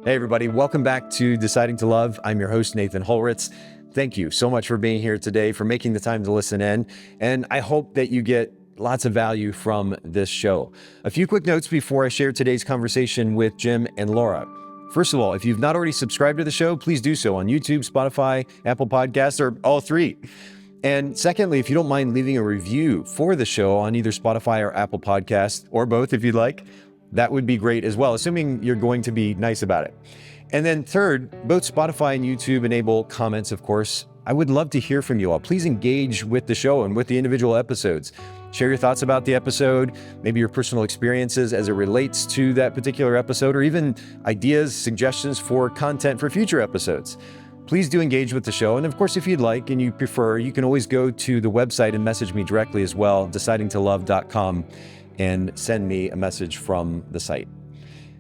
Hey, everybody. Welcome back to Deciding to Love. I'm your host, Nathan Holritz. Thank you so much for being here today, for making the time to listen in. And I hope that you get lots of value from this show. A few quick notes before I share today's conversation with Jim and Lara. First of all, if you've not already subscribed to the show, please do so on YouTube, Spotify, Apple Podcasts, or all three. And secondly, if you don't mind leaving a review for the show on either Spotify or Apple Podcasts, or both if you'd like, that would be great as well, assuming you're going to be nice about it. And then third, both Spotify and YouTube enable comments, of course. I would love to hear from you all. Please engage with the show and with the individual episodes. Share your thoughts about the episode, maybe your personal experiences as it relates to that particular episode, or even ideas, suggestions for content for future episodes. Please do engage with the show. And of course, if you'd like and you prefer, you can always go to the website and message me directly as well, decidingtolove.com, and send me a message from the site.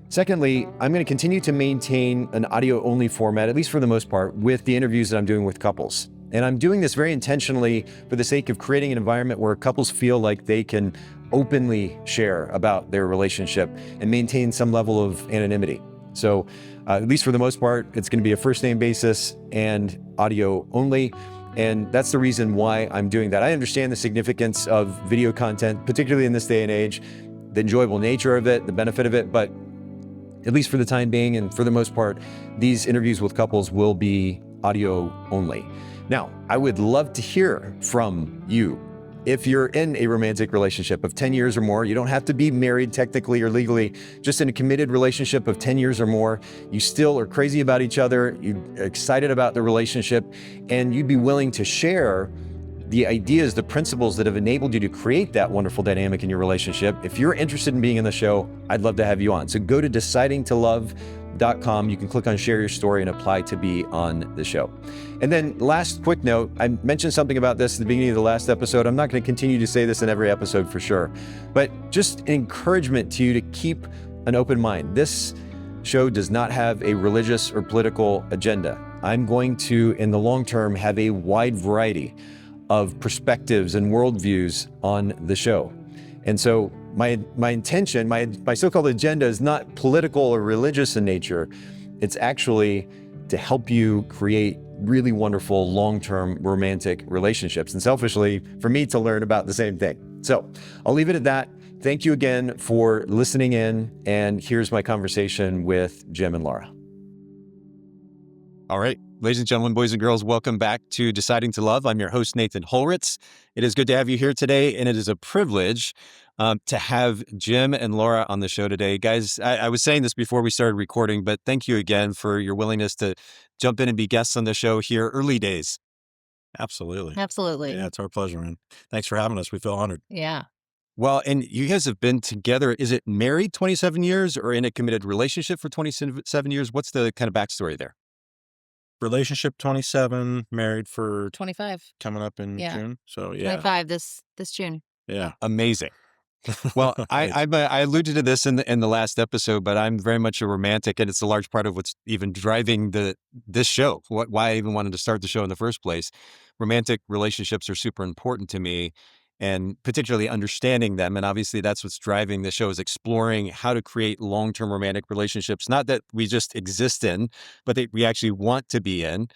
Secondly, I'm going to continue to maintain an audio-only format, at least for the most part, with the interviews that I'm doing with couples. And I'm doing this very intentionally for the sake of creating an environment where couples feel like they can openly share about their relationship and maintain some level of anonymity. So at least for the most part, it's going to be a first name basis and audio only. And that's the reason why I'm doing that. I understand the significance of video content, particularly in this day and age, the enjoyable nature of it, the benefit of it, but at least for the time being and for the most part, these interviews with couples will be audio only. Now, I would love to hear from you. If you're in a romantic relationship of 10 years or more, you don't have to be married technically or legally, just in a committed relationship of 10 years or more, you still are crazy about each other, you're excited about the relationship, and you'd be willing to share the ideas, the principles that have enabled you to create that wonderful dynamic in your relationship. If you're interested in being in the show, I'd love to have you on. So go to decidingtolove.com. You can click on share your story and apply to be on the show. And then last quick note, I mentioned something about this at the beginning of the last episode. I'm not going to continue to say this in every episode for sure, but just an encouragement to you to keep an open mind. This show does not have a religious or political agenda. I'm going to, in the long term, have a wide variety of perspectives and worldviews on the show. And so my intention, my so-called agenda is not political or religious in nature. It's actually to help you create really wonderful long-term romantic relationships. And selfishly, for me to learn about the same thing. So I'll leave it at that. Thank you again for listening in. And here's my conversation with Jim and Lara. All right. Ladies and gentlemen, boys and girls, welcome back to Deciding to Love. I'm your host, Nathan Holritz. It is good to have you here today, and it is a privilege to have Jim and Lara on the show today. Guys, I was saying this before we started recording, but thank you again for your willingness to jump in and be guests on the show here, early days. Absolutely. Absolutely. Yeah, it's our pleasure, man. Thanks for having us. We feel honored. Yeah. Well, and you guys have been together, is it married 27 years or in a committed relationship for 27 years? What's the kind of backstory there? Relationship 27, married for 25. coming up in Yeah. June. So yeah. 25 this June. Yeah. Amazing. Well, I alluded to this in the last episode, but I'm very much a romantic, and it's a large part of what's even driving this show. Why I even wanted to start the show in the first place. Romantic relationships are super important to me, and particularly understanding them. And obviously, that's what's driving the show, is exploring how to create long-term romantic relationships, not that we just exist in, but that we actually want to be in.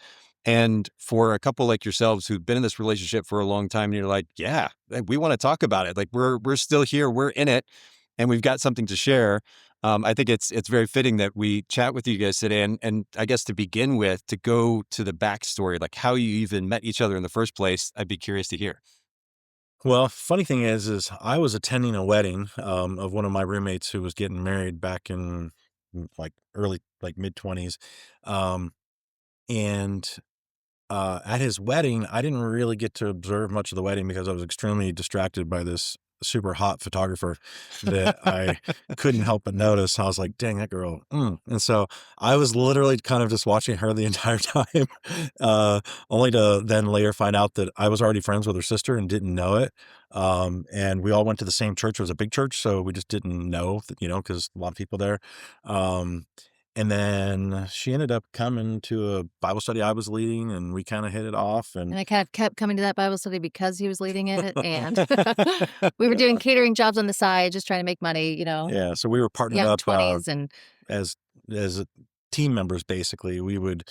And for a couple like yourselves who've been in this relationship for a long time, and you're like, yeah, we want to talk about it. Like we're still here, we're in it, and we've got something to share. I think it's very fitting that we chat with you guys today. And I guess to begin with, to go to the backstory, like how you even met each other in the first place, I'd be curious to hear. Well, funny thing is I was attending a wedding of one of my roommates who was getting married back in like early, like mid-20s. And at his wedding, I didn't really get to observe much of the wedding because I was extremely distracted by this super hot photographer that I couldn't help but notice. I was like, dang, that girl. And so I was literally kind of just watching her the entire time, only to then later find out that I was already friends with her sister and didn't know it. And we all went to the same church. It was a big church, so we just didn't know, that, because a lot of people there. And then she ended up coming to a Bible study I was leading, and we kind of hit it off. And I kind of kept coming to that Bible study because he was leading it. And we were doing catering jobs on the side, just trying to make money, Yeah, so we were partnered young up 20s. And as team members. Basically, we would,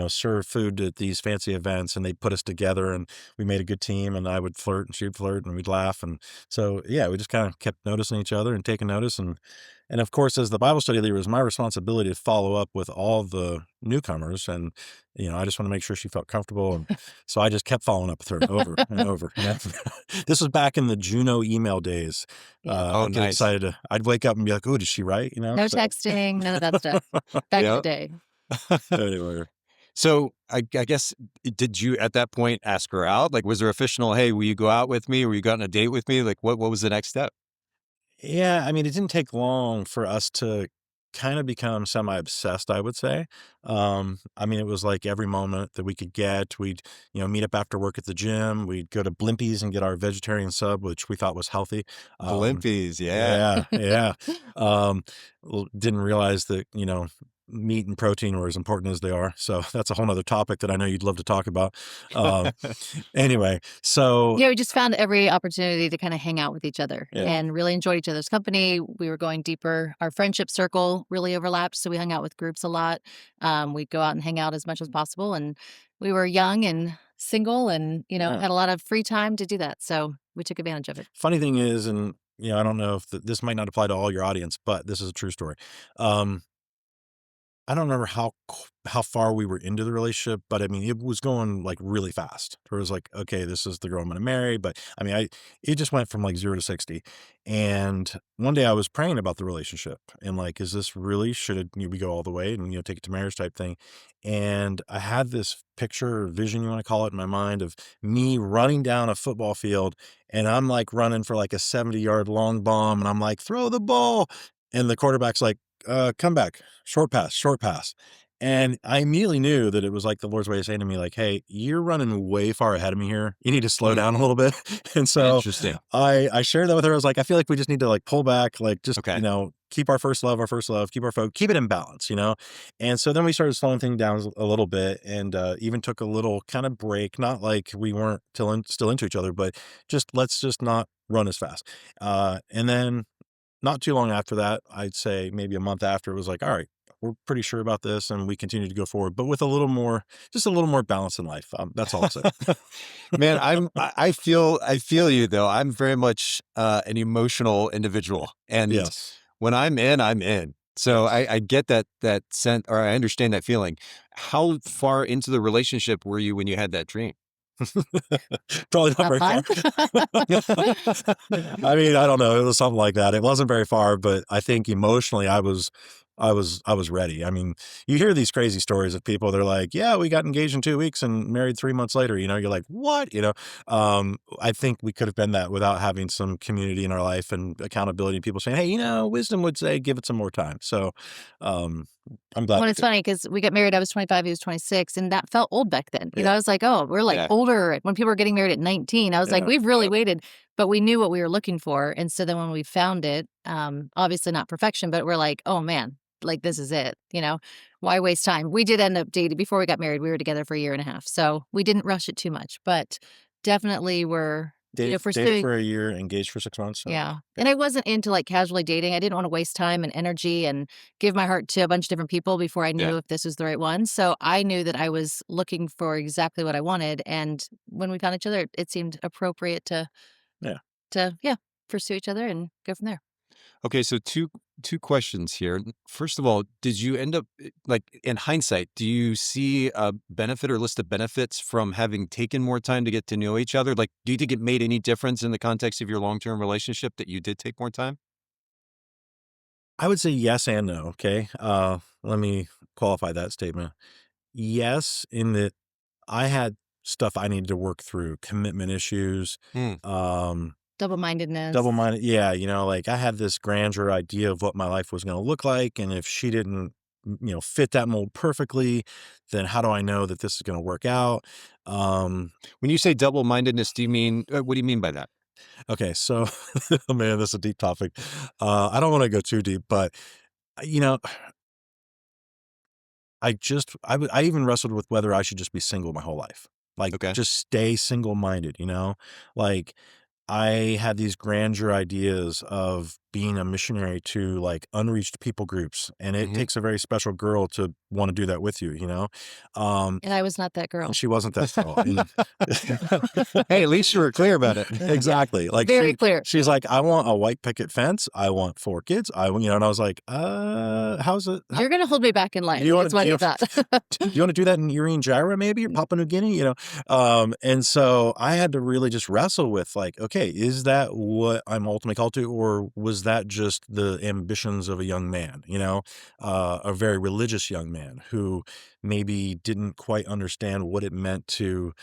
serve food at these fancy events, and they'd put us together, and we made a good team. And I would flirt, and she'd flirt, and we'd laugh, and so yeah, we just kind of kept noticing each other and taking notice. And of course, as the Bible study leader, it was my responsibility to follow up with all the newcomers, and I just want to make sure she felt comfortable, and so I just kept following up with her over and over. This was back in the Juno email days. Yeah. Oh, I'd get nice. excited. I'd wake up and be like, "Oh, did she write?" No So texting, none of that stuff. Back in Yeah. the day. anyway. So I guess, did you at that point ask her out? Like, was there official, hey, will you go out with me? Or you got on a date with me? Like, what was the next step? Yeah, I mean, it didn't take long for us to kind of become semi-obsessed, I would say. I mean, it was like every moment that we could get, we'd, meet up after work at the gym. We'd go to Blimpies and get our vegetarian sub, which we thought was healthy. Blimpies, yeah. Yeah, yeah. Didn't realize that, meat and protein were as important as they are. So that's a whole nother topic that I know you'd love to talk about. Anyway, so Yeah, we just found every opportunity to kind of hang out with each other Yeah. and really enjoyed each other's company. We were going deeper. Our friendship circle really overlapped, so we hung out with groups a lot. We'd go out and hang out as much as possible, and we were young and single, and Yeah. had a lot of free time to do that. So we took advantage of it. Funny thing is, and I don't know if this might not apply to all your audience, but this is a true story. I don't remember how far we were into the relationship, but I mean, it was going like really fast. It was like, okay, this is the girl I'm going to marry. But I mean, it just went from like 0 to 60. And one day I was praying about the relationship and like, is this really, should we go all the way and, take it to marriage type thing? And I had this picture or vision, you want to call it, in my mind of me running down a football field, and I'm like running for like a 70-yard long bomb. And I'm like, throw the ball. And the quarterback's like, come back, short pass, short pass. And I immediately knew that it was like the Lord's way of saying to me, like, hey, you're running way far ahead of me here. You need to slow down a little bit. And so Interesting. I shared that with her. I was like, I feel like we just need to like pull back, like just, Okay. keep our first love, keep our focus, keep it in balance, And so then we started slowing things down a little bit, and even took a little kind of break, not like we weren't still into each other, but let's just not run as fast. And then not too long after that, I'd say maybe a month after, it was like, all right, we're pretty sure about this, and we continue to go forward, but with just a little more balance in life. That's all I'll say. Man, I feel you though. I'm very much an emotional individual, and Yes. when I'm in, I'm in. So I get that sense, or I understand that feeling. How far into the relationship were you when you had that dream? Probably not very Not far. I mean, I don't know. It was something like that. It wasn't very far, but I think emotionally I was ready. I mean, you hear these crazy stories of people, they're like, yeah, we got engaged in 2 weeks and married 3 months later, you're like, what? I think we could have been that without having some community in our life and accountability, people saying, hey, wisdom would say, give it some more time. So, I'm glad. Well, it's funny because we got married. I was 25, he was 26, and that felt old back then. Yeah. I was like, oh, we're like Yeah. older. When people were getting married at 19, I was like, Yeah. we've really waited, but we knew what we were looking for. And so then when we found it, obviously not perfection, but we're like, oh man, like this is it. Why waste time? We did end up dating before we got married. We were together for 1.5 years, so we didn't rush it too much, but definitely were Dated for a year, engaged for 6 months. So. Yeah. And I wasn't into like casually dating. I didn't want to waste time and energy and give my heart to a bunch of different people before I knew if this was the right one. So I knew that I was looking for exactly what I wanted. And when we found each other, it seemed appropriate to pursue each other and go from there. Okay, so two questions here. First of all, did you end up, like, in hindsight, do you see a benefit or list of benefits from having taken more time to get to know each other? Like, do you think it made any difference in the context of your long-term relationship that you did take more time? I would say yes and no. Okay. Let me qualify that statement. Yes, in that I had stuff I needed to work through, commitment issues, Double-mindedness. double-minded. Yeah. Like I had this grandeur idea of what my life was going to look like. And if she didn't, fit that mold perfectly, then how do I know that this is going to work out? When you say double-mindedness, do you mean, what do you mean by that? Okay. So, man, this is a deep topic. I don't want to go too deep, but I even wrestled with whether I should just be single my whole life. Like, Okay. just stay single-minded, like I had these grandeur ideas of being a missionary to like unreached people groups, and it takes a very special girl to want to do that with you, you know. And I was not that girl. And she wasn't that girl. Hey, at least you were clear about it. Exactly. Like Very clear. She's like, I want a white picket fence. I want 4 kids. And I was like, how's it? You're going to hold me back in life. Do you wanna- That's what do I you- thought. Do you want to do that in Irian Jaya maybe, or Papua New Guinea, and so I had to really just wrestle with like, okay, is that what I'm ultimately called to, or was that just the ambitions of a young man, a very religious young man who maybe didn't quite understand what it meant to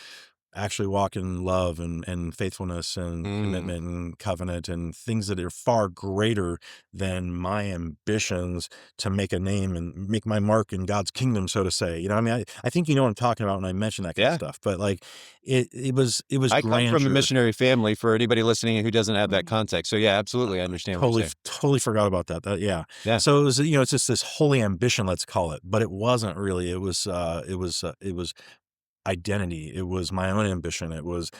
actually walk in love and faithfulness and commitment and covenant and things that are far greater than my ambitions to make a name and make my mark in God's kingdom, so to say. I think you know what I'm talking about when I mention that kind of stuff. But like it was I come from a grandeur. missionary family, for anybody listening who doesn't have that context. So yeah, absolutely, I understand what you're saying. Totally forgot about that. Yeah. Yeah. So it was, it's just this holy ambition, let's call it, but it wasn't really. It was identity. It was my own ambition. It was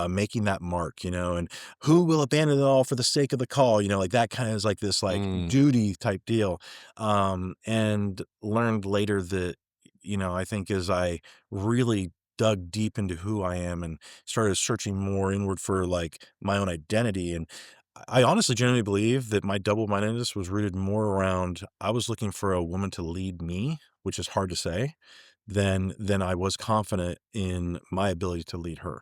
making that mark, and who will abandon it all for the sake of the call, like that kind of is like this like duty type deal. And learned later that, I think as I really dug deep into who I am and started searching more inward for like my own identity. And I honestly genuinely believe that my double-mindedness was rooted more around, I was looking for a woman to lead me, which is hard to say, than I was confident in my ability to lead her.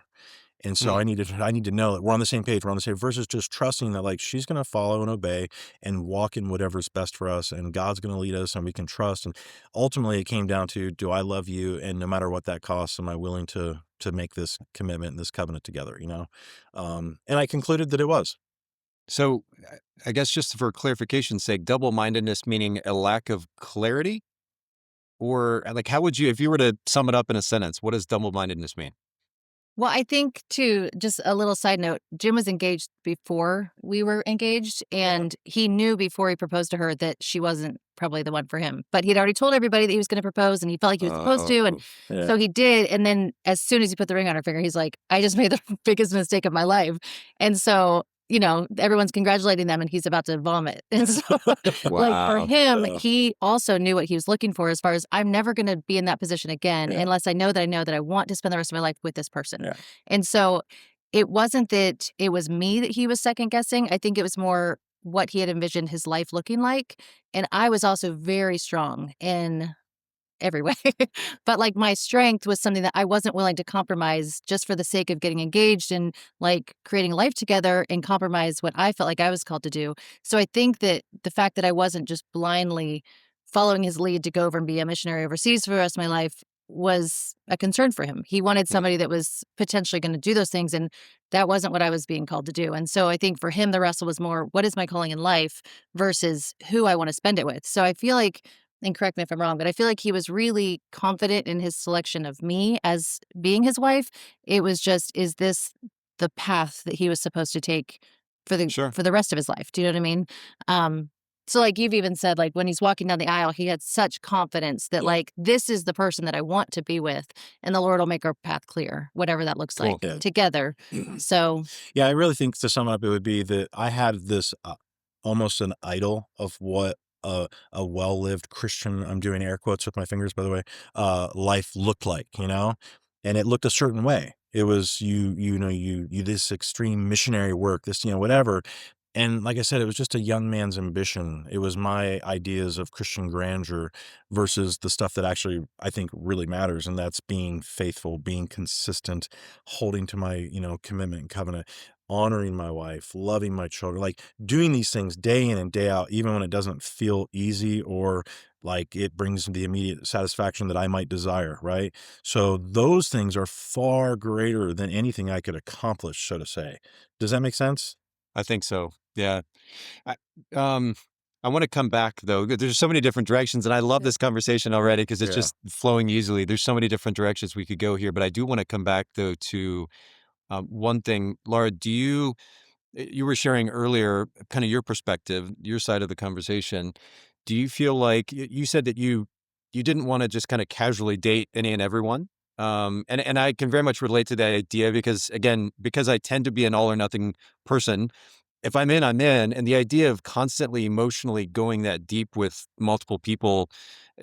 And so I need to know that we're on the same page. We're on the same, versus just trusting that like she's going to follow and obey and walk in whatever's best for us, and God's going to lead us and we can trust. And ultimately it came down to, do I love you? And no matter what that costs, am I willing to make this commitment and this covenant together, And I concluded that it was. So I guess just for clarification's sake, double-mindedness meaning a lack of clarity? Or like, how would you, if you were to sum it up in a sentence, what does double-mindedness mean? Well, I think too, just a little side note, Jim was engaged before we were engaged, and he knew before he proposed to her that she wasn't probably the one for him. But he'd already told everybody that he was going to propose, and he felt like he was supposed to. And so he did. And then as soon as he put the ring on her finger, he's like, I just made the biggest mistake of my life. And so, everyone's congratulating them and he's about to vomit. And so like for him, he also knew what he was looking for, as far as, I'm never going to be in that position again unless I know that I want to spend the rest of my life with this person. Yeah. And so it wasn't that it was me that he was second guessing. I think it was more what he had envisioned his life looking like. And I was also very strong in every way. But like my strength was something that I wasn't willing to compromise just for the sake of getting engaged and like creating a life together, and compromise what I felt like I was called to do. So I think that the fact that I wasn't just blindly following his lead to go over and be a missionary overseas for the rest of my life was a concern for him. He wanted somebody that was potentially going to do those things, and that wasn't what I was being called to do. And so I think for him, the wrestle was more, what is my calling in life versus who I want to spend it with. So I feel like, and correct me if I'm wrong, but I feel like he was really confident in his selection of me as being his wife. It was just, is this the path that he was supposed to take for the rest of his life? Do you know what I mean? So like you've even said, like when he's walking down the aisle, he had such confidence that like, this is the person that I want to be with, and the Lord will make our path clear, whatever that looks like together. So yeah, I really think, to sum it up, it would be that I had this almost an idol of what a well-lived Christian, I'm doing air quotes with my fingers, by the way, life looked like, and it looked a certain way. It was you this extreme missionary work, this, whatever. And like I said, it was just a young man's ambition. It was my ideas of Christian grandeur versus the stuff that actually I think really matters. And that's being faithful, being consistent, holding to my, commitment and covenant, honoring my wife, loving my children, like doing these things day in and day out, even when it doesn't feel easy or like it brings the immediate satisfaction that I might desire. Right. So those things are far greater than anything I could accomplish, so to say. Does that make sense? I think so. Yeah. I want to come back though. There's so many different directions, and I love this conversation already because it's just flowing easily. There's so many different directions we could go here, but I do want to come back though to one thing. Lara, you were sharing earlier kind of your perspective, your side of the conversation. Do you feel like you said that you didn't want to just kind of casually date any and everyone? And I can very much relate to that idea because, again, because I tend to be an all or nothing person, if I'm in, I'm in. And the idea of constantly emotionally going that deep with multiple people,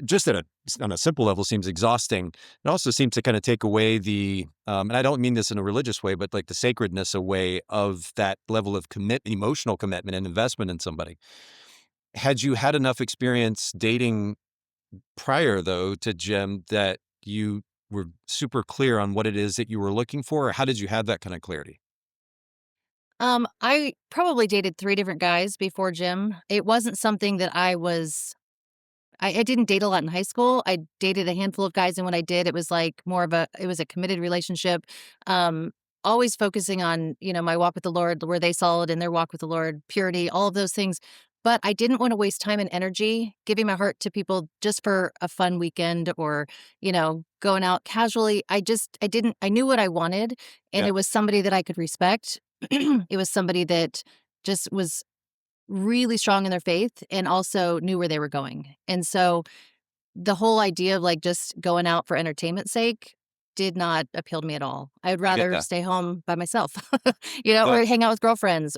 just on a simple level, seems exhausting. It also seems to kind of take away the, and I don't mean this in a religious way, but like the sacredness away of that level of emotional commitment and investment in somebody. Had you had enough experience dating prior, though, to Jim, that you were super clear on what it is that you were looking for? Or how did you have that kind of clarity? I probably dated 3 different guys before Jim. It wasn't something that I didn't date a lot in high school. I dated a handful of guys, and when I did, it was like it was a committed relationship. Um, Always focusing on, my walk with the Lord, were they solid in their walk with the Lord, purity, all of those things. But I didn't want to waste time and energy giving my heart to people just for a fun weekend or, going out casually. I knew what I wanted, and Yeah, it was somebody that I could respect. It was somebody that just was really strong in their faith and also knew where they were going. And so the whole idea of like just going out for entertainment's sake did not appeal to me at all. I'd I get rather that. stay home by myself, Yeah. or hang out with girlfriends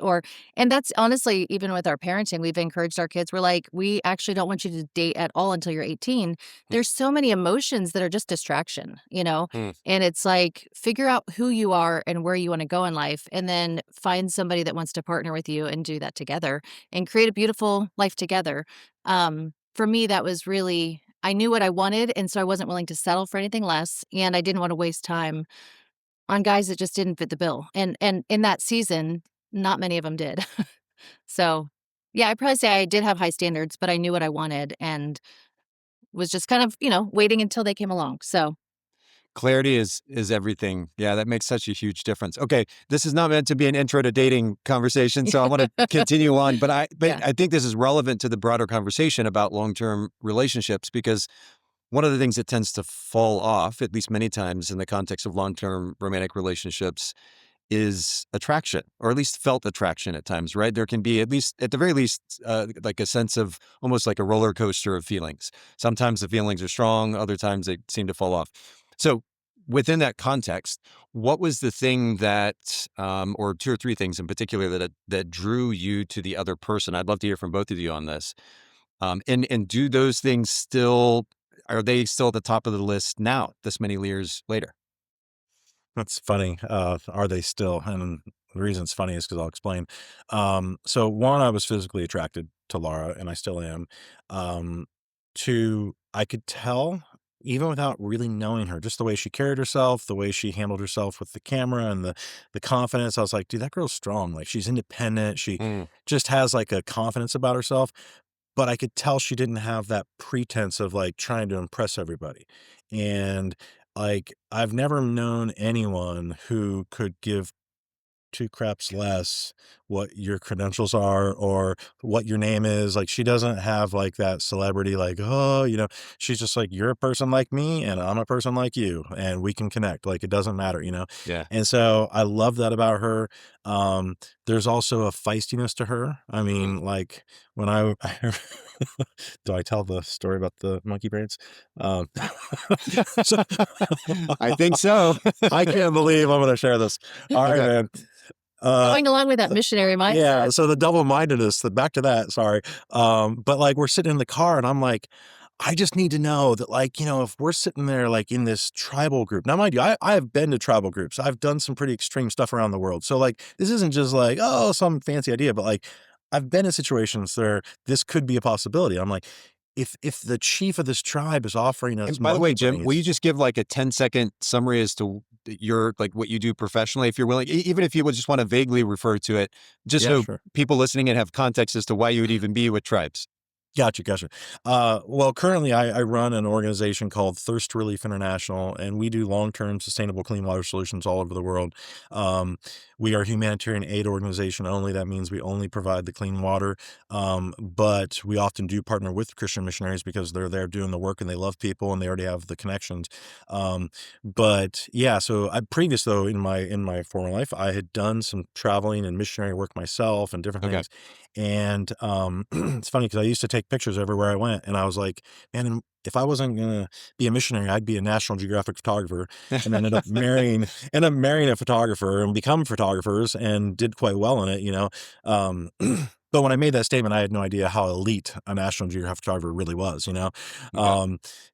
and that's honestly, even with our parenting, we've encouraged our kids. We're like, we actually don't want you to date at all until you're 18. There's so many emotions that are just distraction. Hmm. And it's like, figure out who you are and where you want to go in life, and then find somebody that wants to partner with you and do that together and create a beautiful life together. For me, that was really, I knew what I wanted, and so I wasn't willing to settle for anything less, and I didn't want to waste time on guys that just didn't fit the bill. And in that season, not many of them did. So, yeah, I'd probably say I did have high standards, but I knew what I wanted and was just kind of, waiting until they came along. So, Clarity is everything. Yeah, that makes such a huge difference. Okay, this is not meant to be an intro to dating conversation, so I want to continue on. But yeah. I think this is relevant to the broader conversation about long-term relationships, because one of the things that tends to fall off, at least many times in the context of long-term romantic relationships, is attraction, or at least felt attraction at times, right? There can be, at least at the very least, like a sense of almost like a roller coaster of feelings. Sometimes the feelings are strong, other times they seem to fall off. So within that context, what was the thing that, or 2 or 3 things in particular that drew you to the other person? I'd love to hear from both of you on this. And do those things are they still at the top of the list now, this many years later? That's funny. Are they still? And the reason it's funny is because I'll explain. So one, I was physically attracted to Lara, and I still am. Um, Two, I could tell, even without really knowing her, just the way she carried herself, the way she handled herself with the camera, and the confidence. I was like, dude, that girl's strong. Like, she's independent. She Mm. just has like a confidence about herself. But I could tell she didn't have that pretense of like trying to impress everybody. And like, I've never known anyone who could give 2 craps less what your credentials are or what your name is. Like, she doesn't have like that celebrity, like, oh, she's just like, you're a person like me and I'm a person like you and we can connect. Like, it doesn't matter. Yeah. And so I love that about her. There's also a feistiness to her. I Mm. mean, like, when I do I tell the story about the monkey brains? Um, so I think so. I can't believe I'm going to share this. All right, Okay. man. Uh, Going along with that missionary yeah, mindset. so the double-mindedness, back to that, sorry. But, like, we're sitting in the car, and I'm like, I just need to know that, like, if we're sitting there, like, in this tribal group. Now, mind you, I have been to tribal groups. I've done some pretty extreme stuff around the world. So, like, this isn't just like, oh, some fancy idea, but, like, I've been in situations where this could be a possibility. I'm like, if the chief of this tribe is offering us And by the way, monkey Jim, will you brains. just give like a 10-second summary as to your, like what you do professionally, if you're willing, even if you would just want to vaguely refer to it, just Yeah, so sure. people listening and have context as to why you would even be with tribes. Gotcha. Well, currently I run an organization called Thirst Relief International, and we do long-term sustainable clean water solutions all over the world. We are a humanitarian aid organization only. That means we only provide the clean water. But we often do partner with Christian missionaries because they're there doing the work and they love people and they already have the connections. But yeah, so previous though, in my former life, I had done some traveling and missionary work myself and different Okay. things. And it's funny because I used to take pictures everywhere I went, and I was like, man, if I wasn't gonna be a missionary, I'd be a National Geographic photographer. And ended up marrying a photographer and become photographers and did quite well in it, you know. Um, but when I made that statement, I had no idea how elite a National Geographic photographer really was, you know. Yeah.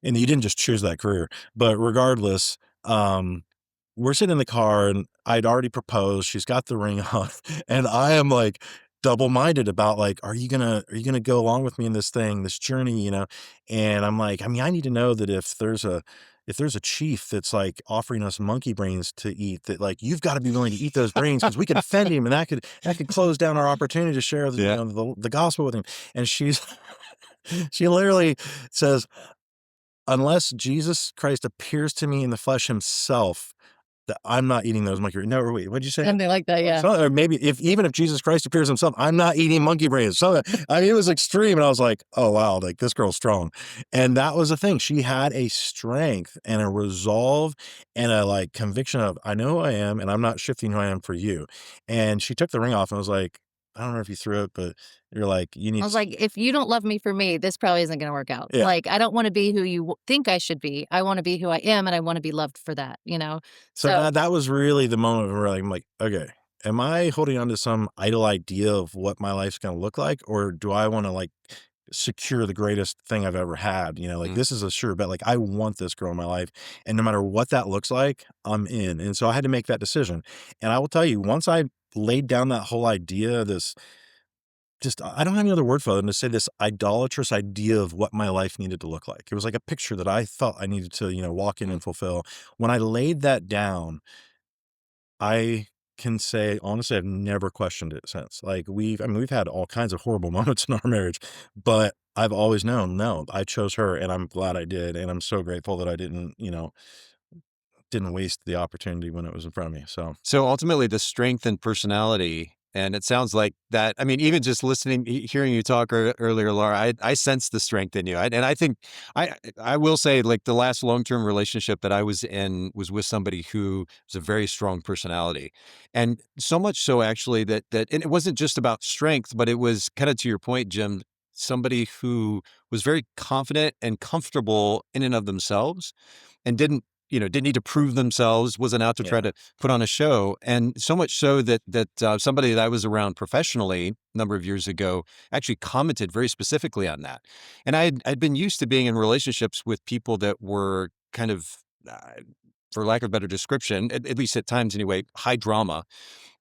And you didn't just choose that career. But regardless, we're sitting in the car and I'd already proposed. She's got the ring on, and I am like double-minded about like, are you gonna go along with me in this thing, this journey, you know? And I'm like, I mean, I need to know that if there's a chief that's like offering us monkey brains to eat, that like you've got to be willing to eat those brains because we could offend him, and that could close down our opportunity to share the, Yeah. you know, the gospel with him. And she literally says, unless Jesus Christ appears to me in the flesh himself, that I'm not eating those monkey brains. No, wait, what'd you say? Something like that, yeah. Or maybe even if Jesus Christ appears himself, I'm not eating monkey brains. So I mean, it was extreme, and I was like, oh wow, like this girl's strong. And that was the thing. She had a strength and a resolve and a like conviction of, I know who I am, and I'm not shifting who I am for you. And she took the ring off and was like, I don't know if you threw it, but you're like, you need I was like, if you don't love me for me, this probably isn't going to work out. Yeah. Like, I don't want to be who you think I should be. I want to be who I am, and I want to be loved for that, you know? So that was really the moment where I'm like, okay, am I holding on to some idle idea of what my life's going to look like? Or do I want to like secure the greatest thing I've ever had? You know, like this is a sure bet. Like I want this girl in my life. And no matter what that looks like, I'm in. And so I had to make that decision. And I will tell you, once I laid down that whole idea, I don't have any other word for it than to say this idolatrous idea of what my life needed to look like. It was like a picture that I felt I needed to, you know, walk in and fulfill. When I laid that down, I can say, honestly, I've never questioned it since. Like we've had all kinds of horrible moments in our marriage, but I've always known, no, I chose her, and I'm glad I did. And I'm so grateful that I didn't waste the opportunity when it was in front of me. So ultimately, the strength and personality, and it sounds like that. I mean, even just listening, hearing you talk earlier, Laura, I sense the strength in you. And I think I will say, like the last long-term relationship that I was in was with somebody who was a very strong personality, and so much so actually that and it wasn't just about strength, but it was kind of to your point, Jim. Somebody who was very confident and comfortable in and of themselves, and didn't need to prove themselves, wasn't out to try to put on a show. And so much so that somebody that I was around professionally a number of years ago actually commented very specifically on that. And I'd been used to being in relationships with people that were kind of, for lack of a better description, at least at times anyway, high drama.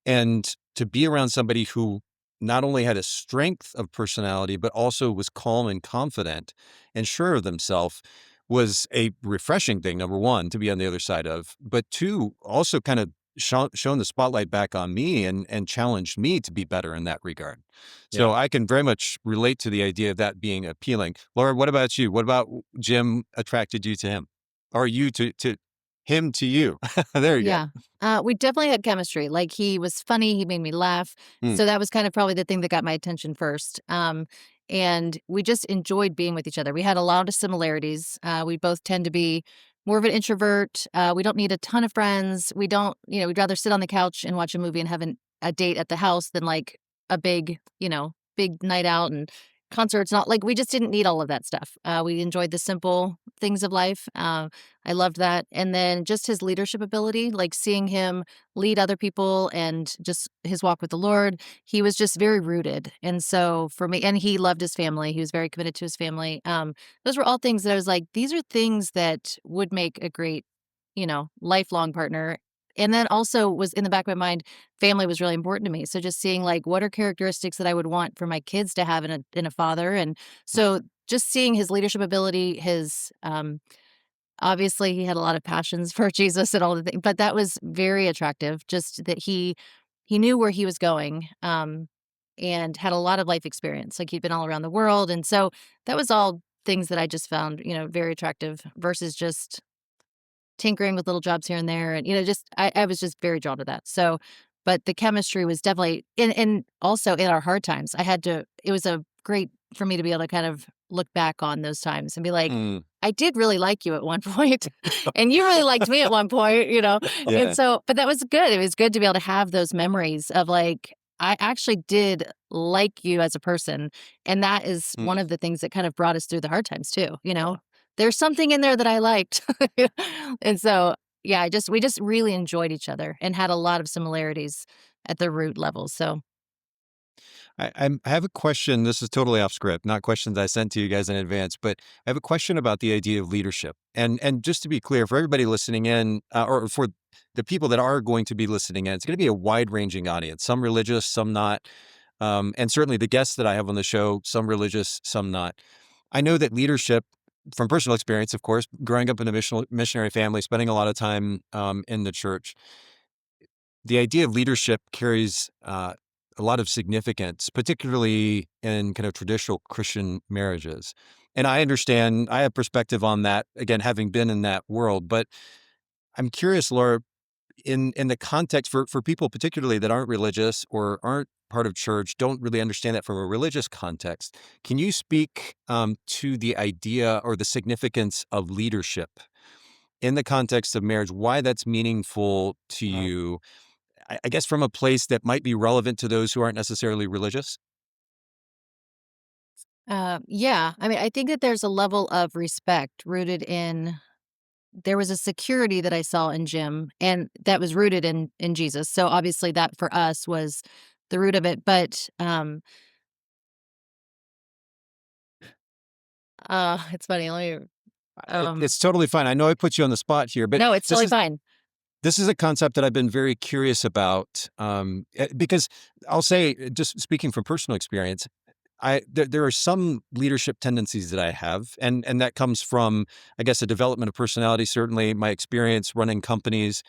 And to be around somebody who not only had a strength of personality, but also was calm and confident and sure of themselves was a refreshing thing, number one, to be on the other side of, but two, also kind of shown the spotlight back on me and challenged me to be better in that regard. So I can very much relate to the idea of that being appealing. Laura, what about you? What about Jim attracted you to him? Or you to him to you? There you go. We definitely had chemistry. Like he was funny. He made me laugh. So that was kind of probably the thing that got my attention first. And we just enjoyed being with each other. We had a lot of similarities. We both tend to be more of an introvert. We don't need a ton of friends. We don't, we'd rather sit on the couch and watch a movie and have a date at the house than like a big night out and concerts. Not like we just didn't need all of that stuff. We enjoyed the simple things of life. I loved that. And then just his leadership ability, like seeing him lead other people and just his walk with the Lord, he was just very rooted. And so for me, and he loved his family. He was very committed to his family. Those were all things that I was like, these are things that would make a great, lifelong partner. And then also was in the back of my mind, family was really important to me. So just seeing like, what are characteristics that I would want for my kids to have in a father? And so just seeing his leadership ability, his, obviously, he had a lot of passions for Jesus and all the things, but that was very attractive. Just that he knew where he was going, and had a lot of life experience. Like he'd been all around the world, and so that was all things that I just found, very attractive versus just tinkering with little jobs here and there, and just I was just very drawn to that. So, but the chemistry was definitely, and also in our hard times, it was a great for me to be able to kind of look back on those times and be like, I did really like you at one point and you really liked me at one point, Yeah. And so, but that was good. It was good to be able to have those memories of like, I actually did like you as a person, and that is one of the things that kind of brought us through the hard times too, you know? There's something in there that I liked. And so, yeah, we just really enjoyed each other and had a lot of similarities at the root level, so I have a question. This is totally off script, not questions I sent to you guys in advance, but I have a question about the idea of leadership. And just to be clear, for everybody listening in, or for the people that are going to be listening in, it's going to be a wide ranging audience. Some religious, some not, and certainly the guests that I have on the show, some religious, some not. I know that leadership, from personal experience, of course, growing up in a missionary family, spending a lot of time in the church, the idea of leadership carries a lot of significance, particularly in kind of traditional Christian marriages. And I understand, I have perspective on that, again, having been in that world. But I'm curious, Laura, in the context for people particularly that aren't religious or aren't part of church, don't really understand that from a religious context. Can you speak to the idea or the significance of leadership in the context of marriage, why that's meaningful to you? I guess from a place that might be relevant to those who aren't necessarily religious? yeah, I mean, I think that there's a level of respect rooted in there was a security that I saw in Jim, and that was rooted in Jesus. So obviously, that for us was the root of it. But it's funny. Let me. It's totally fine. I know I put you on the spot here, but No, it's this totally is fine. this is a concept that I've been very curious about, because I'll say, just speaking from personal experience, there are some leadership tendencies that I have, and that comes from, I guess, a development of personality, certainly my experience running companies.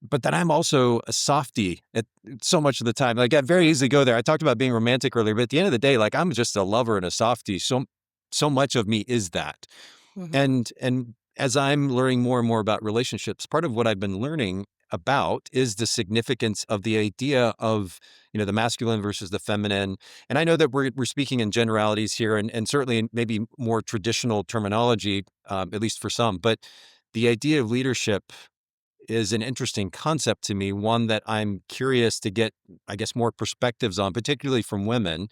But then I'm also a softie at so much of the time. Like I very easily go there. I talked about being romantic earlier, but at the end of the day, like I'm just a lover and a softie. So much of me is that. Mhm. And as I'm learning more and more about relationships, part of what I've been learning about is the significance of the idea of, the masculine versus the feminine. And I know that we're speaking in generalities here, and certainly in maybe more traditional terminology, at least for some. But the idea of leadership is an interesting concept to me, one that I'm curious to get, I guess, more perspectives on, particularly from women,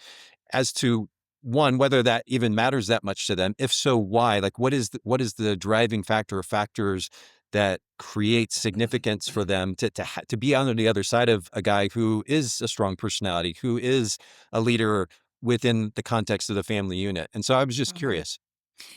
as to one, whether that even matters that much to them. If so, why? Like, what is the driving factor or factors that create significance for them to be on the other side of a guy who is a strong personality, who is a leader within the context of the family unit? And so I was just Mhm. curious.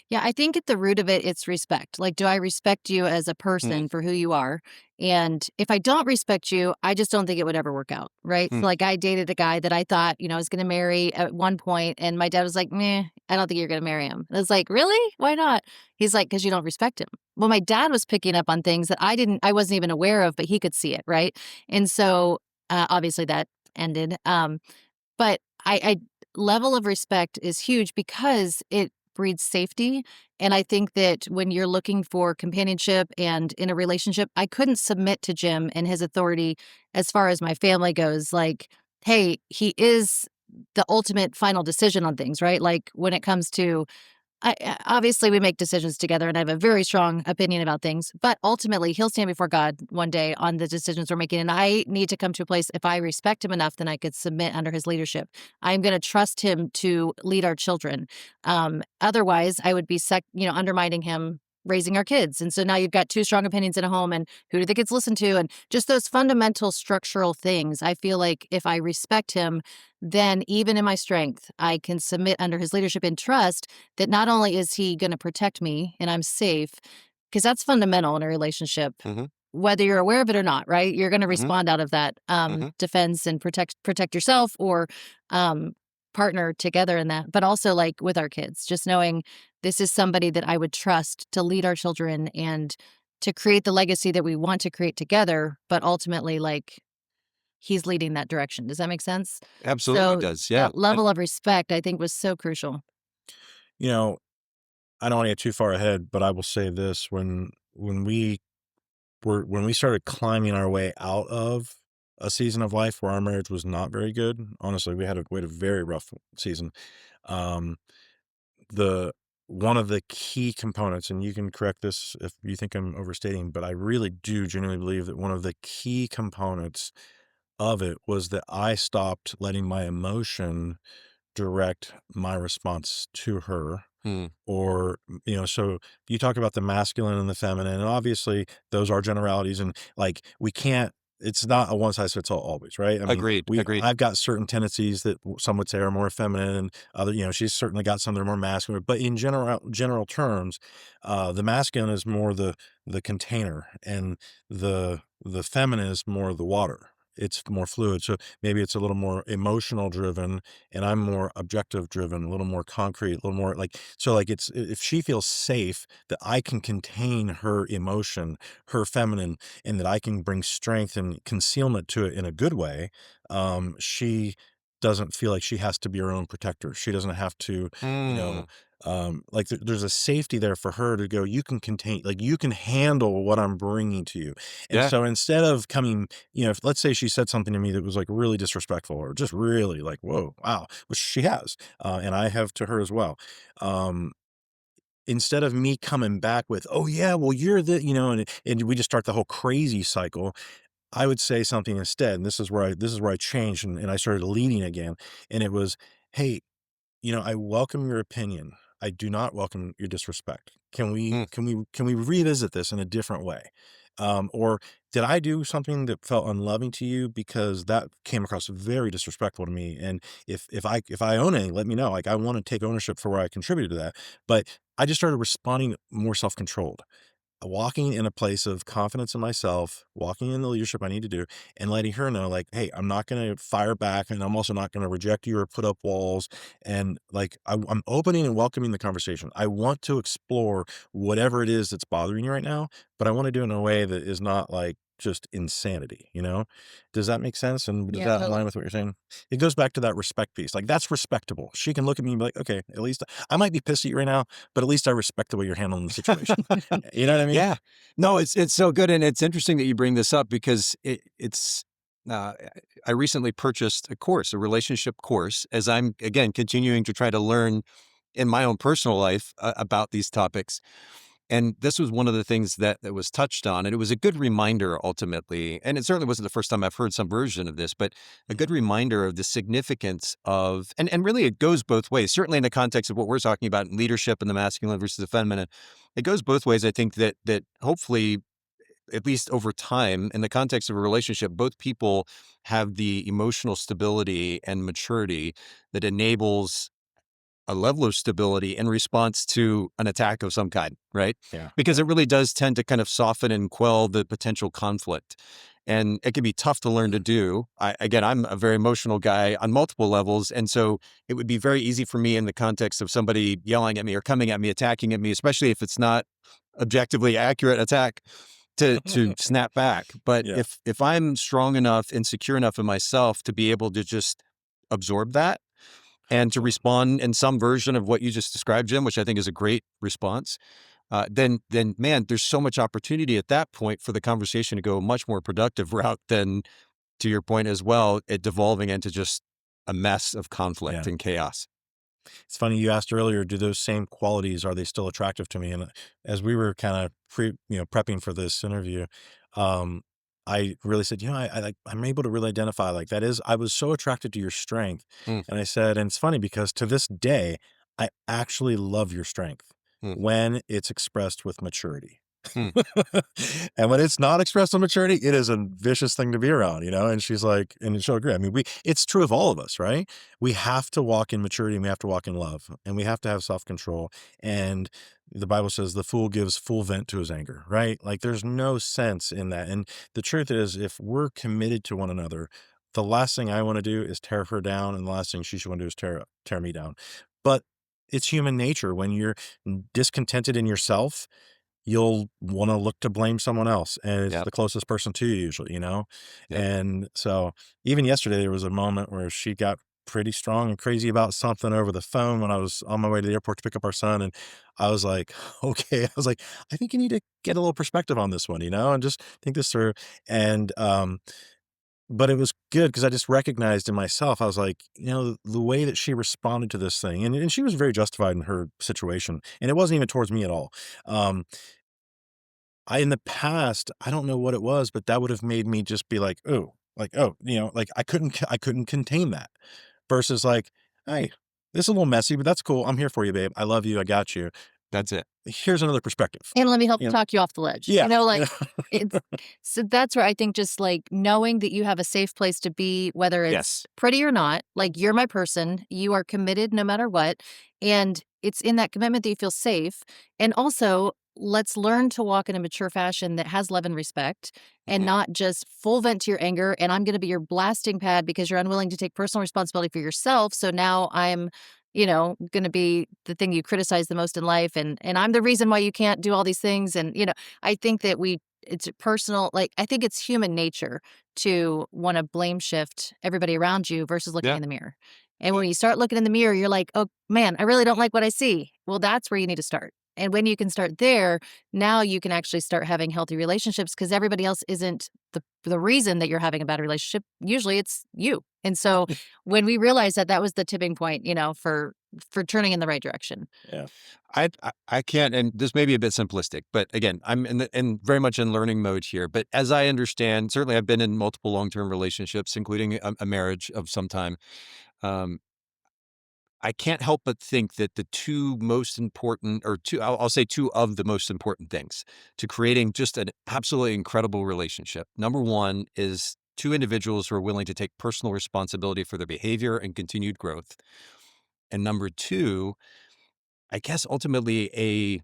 Yeah, I think at the root of it, it's respect. Like, do I respect you as a Mm, person for who you are? And if I don't respect you, I just don't think it would ever work out. Right. mm, So, like, I dated a guy that I thought, I was going to marry at one point, and my dad was like, meh, I don't think you're going to marry him. And I was like, really? Why not? He's like, because you don't respect him. Well, my dad was picking up on things that I wasn't even aware of, but he could see it. Right. And so, obviously that ended. But I level of respect is huge because it breeds safety, and I think that when you're looking for companionship and in a relationship, I couldn't submit to Jim and his authority as far as my family goes, like, hey, he is the ultimate final decision on things, right? Like, when it comes to obviously we make decisions together and I have a very strong opinion about things, but ultimately he'll stand before God one day on the decisions we're making. And I need to come to a place, if I respect him enough, then I could submit under his leadership. I'm going to trust him to lead our children. Otherwise I would be undermining him raising our kids. And so now you've got two strong opinions in a home, and who do the kids listen to? And just those fundamental structural things. I feel like if I respect him, then even in my strength, I can submit under his leadership and trust that not only is he going to protect me and I'm safe, because that's fundamental in a relationship, mm-hmm, whether you're aware of it or not, right? You're going to mm-hmm, respond out of that mm-hmm. defense and protect yourself or um, partner together in that. But also, like with our kids, just knowing this is somebody that I would trust to lead our children and to create the legacy that we want to create together. But ultimately, like he's leading that direction. Does that make sense? Absolutely So does. Yeah. that level of respect, I think, was so crucial. You know, I don't want to get too far ahead, but I will say this: when we started climbing our way out of a season of life where our marriage was not very good, honestly, we had a very rough season. Um, the One of the key components, and you can correct this if you think I'm overstating, but I really do genuinely believe that one of the key components of it was that I stopped letting my emotion direct my response to her. Hmm. Or, so you talk about the masculine and the feminine, and obviously those are generalities, and like we can't, it's not a one size fits all always, right? I mean, Agreed. Agreed. I've got certain tendencies that some would say are more feminine, and other, she's certainly got some that are more masculine, but in general terms, the masculine is more the container, and the feminine is more the water. It's more fluid. So maybe it's a little more emotional driven, and I'm more objective driven, a little more concrete, a little more like, so like it's, if she feels safe that I can contain her emotion, her feminine, and that I can bring strength and concealment to it in a good way, she doesn't feel like she has to be her own protector. She doesn't have to, you know, Hmm. like there's a safety there for her to go, you can contain, like you can handle what I'm bringing to you. And Yeah. so instead of coming, if let's say she said something to me that was like really disrespectful or just really like, whoa, wow, which she has, and I have to her as well. Um, Instead of me coming back with, oh yeah, well you're and we just start the whole crazy cycle, I would say something instead. And this is where I changed, and I started leading again. And it was, hey, I welcome your opinion. I do not welcome your disrespect. Hmm. Can we revisit this in a different way? Or did I do something that felt unloving to you? Because that came across very disrespectful to me. And if I own any, let me know. Like I want to take ownership for where I contributed to that. But I just started responding more self-controlled, walking in a place of confidence in myself, walking in the leadership I need to do, and letting her know, like, hey, I'm not going to fire back, and I'm also not going to reject you or put up walls. And like, I'm opening and welcoming the conversation. I want to explore whatever it is that's bothering you right now, but I want to do it in a way that is not like just insanity, Does that make sense? And does Yeah, that totally. align with what you're saying? It goes back to that respect piece. Like, that's respectable. She can look at me and be like, okay, at least I might be pissed at you right now, but at least I respect the way you're handling the situation. You know what I mean? Yeah. No, it's so good, and it's interesting that you bring this up because it's. Uh, I recently purchased a course, a relationship course, as I'm again continuing to try to learn in my own personal life about these topics. And this was one of the things that was touched on, and it was a good reminder ultimately. And it certainly wasn't the first time I've heard some version of this, but a good reminder of the significance of, and really it goes both ways. Certainly in the context of what we're talking about, leadership and the masculine versus the feminine, it goes both ways. I think that hopefully, at least over time, in the context of a relationship, both people have the emotional stability and maturity that enables a level of stability in response to an attack of some kind, right? Yeah. Because Yeah. it really does tend to kind of soften and quell the potential conflict. And it can be tough to learn to do. I'm a very emotional guy on multiple levels. And so it would be very easy for me in the context of somebody yelling at me or coming at me, attacking at me, especially if it's not objectively accurate attack, to snap back. But Yeah. if I'm strong enough and secure enough in myself to be able to just absorb that and to respond in some version of what you just described, Jim, which I think is a great response, then man, there's so much opportunity at that point for the conversation to go a much more productive route than, to your point as well, it devolving into just a mess of conflict Yeah. and chaos. It's funny you asked earlier, do those same qualities, are they still attractive to me? And as we were kind of prepping for this interview, um, I really said, I'm able to really identify like that is, I was so attracted to your strength. Mm, And I said, and it's funny because to this day, I actually love your strength mm, when it's expressed with maturity. mm. And when it's not expressed with maturity, it is a vicious thing to be around, And she's like, and she'll agree. I mean, it's true of all of us, right? We have to walk in maturity, and we have to walk in love, and we have to have self-control. And the Bible says the fool gives full vent to his anger, right? Like there's no sense in that. And the truth is, if we're committed to one another, the last thing I want to do is tear her down, and the last thing she should want to do is tear me down. But it's human nature. When you're discontented in yourself, you'll want to look to blame someone else, and it's Yep. the closest person to you usually. Yep. And so even yesterday there was a moment where she got pretty strong and crazy about something over the phone when I was on my way to the airport to pick up our son, and I was like, okay, I was like, I think you need to get a little perspective on this one, and just think this through. And but it was good because I just recognized in myself, I was like, the way that she responded to this thing, and she was very justified in her situation, and it wasn't even towards me at all. um in the past, I don't know what it was, but that would have made me just be like, "Oh." Like, oh, like I couldn't contain that versus like, hey, this is a little messy, but that's cool. I'm here for you, babe. I love you. I got you. That's it. Here's another perspective. And let me help You know? talk you off the ledge. Yeah. Like it's so that's where I think just like knowing that you have a safe place to be, whether it's Yes. pretty or not, like you're my person, you are committed no matter what. And it's in that commitment that you feel safe. And also, let's learn to walk in a mature fashion that has love and respect and Mhm. not just full vent to your anger. And I'm going to be your blasting pad because you're unwilling to take personal responsibility for yourself. So now I'm going to be the thing you criticize the most in life. And I'm the reason why you can't do all these things. And, I think that it's personal. Like, I think it's human nature to want to blame shift everybody around you versus looking Yeah. in the mirror. And when you start looking in the mirror, you're like, oh man, I really don't like what I see. Well, that's where you need to start. And when you can start there, now you can actually start having healthy relationships because everybody else isn't the reason that you're having a bad relationship. Usually it's you. And so when we realized that that was the tipping point, for turning in the right direction. Yeah. I can't, and this may be a bit simplistic, but again, I'm in very much in learning mode here. But as I understand, certainly I've been in multiple long-term relationships, including a marriage of some time. Um, I can't help but think that the two most important, or two, I'll say two of the most important things to creating just an absolutely incredible relationship. Number one is two individuals who are willing to take personal responsibility for their behavior and continued growth. And number two, I guess ultimately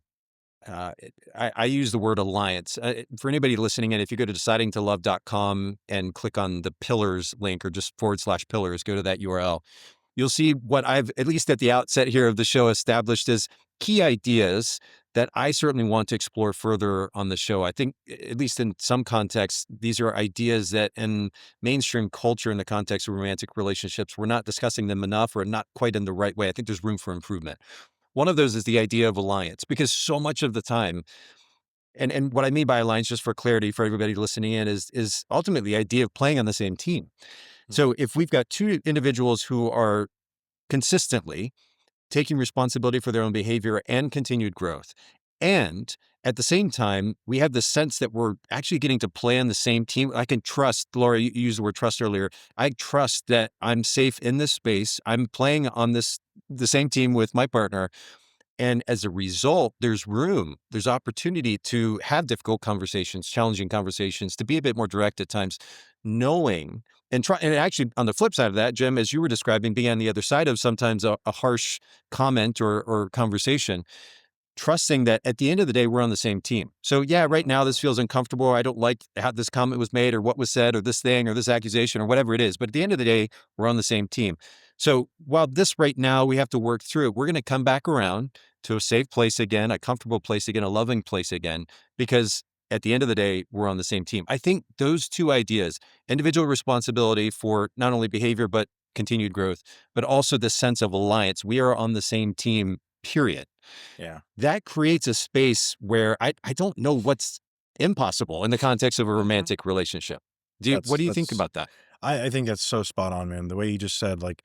I use the word alliance. For anybody listening in, if you go to decidingtolove.com and click on the pillars link or just /pillars, go to that URL, you'll see what I've, at least at the outset here of the show, established as key ideas that I certainly want to explore further on the show. I think, at least in some contexts, these are ideas that in mainstream culture, in the context of romantic relationships, we're not discussing them enough or not quite in the right way. I think there's room for improvement. One of those is the idea of alliance, because so much of the time, and what I mean by alliance, just for clarity for everybody listening in, is ultimately the idea of playing on the same team. So if we've got two individuals who are consistently taking responsibility for their own behavior and continued growth, and at the same time, we have the sense that we're actually getting to play on the same team. I can trust, Laura, you used the word trust earlier. I trust that I'm safe in this space. I'm playing on the same team with my partner. And as a result, there's opportunity to have difficult conversations, challenging conversations, to be a bit more direct at times, knowing and actually on the flip side of that, Jim, as you were describing, being on the other side of sometimes a harsh comment or conversation, trusting that at the end of the day, we're on the same team. So yeah, right now this feels uncomfortable. I don't like how this comment was made or what was said or this thing or this accusation or whatever it is. But at the end of the day, we're on the same team. So while this right now, we have to work through it, we're going to come back around to a safe place again, a comfortable place again, a loving place again, because at the end of the day, we're on the same team. I think those two ideas, individual responsibility for not only behavior, but continued growth, but also the sense of alliance. We are on the same team, period. Yeah. That creates a space where I don't know what's impossible in the context of a romantic relationship. What do you think That's about that? I think that's so spot on, man. The way you just said, like,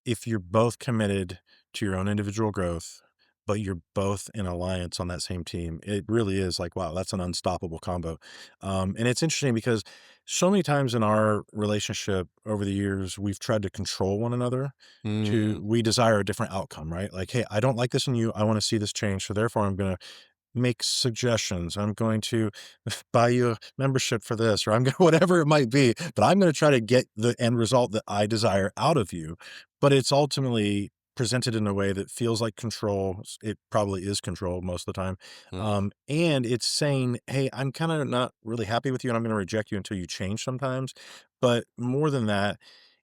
if you're both committed to your own individual growth, but you're both in alliance on that same team, it really is like, wow, that's an unstoppable combo. And it's interesting because so many times in our relationship over the years, we've tried to control one another Mm, we desire a different outcome, right? Like, hey, I don't like this in you. I want to see this change. So therefore I'm going to make suggestions. I'm going to buy you a membership for this, or I'm going to, whatever it might be, but I'm going to try to get the end result that I desire out of you. But it's ultimately presented in a way that feels like control. It probably is control most of the time. mm, And it's saying, hey, I'm kind of not really happy with you and I'm going to reject you until you change sometimes. But more than that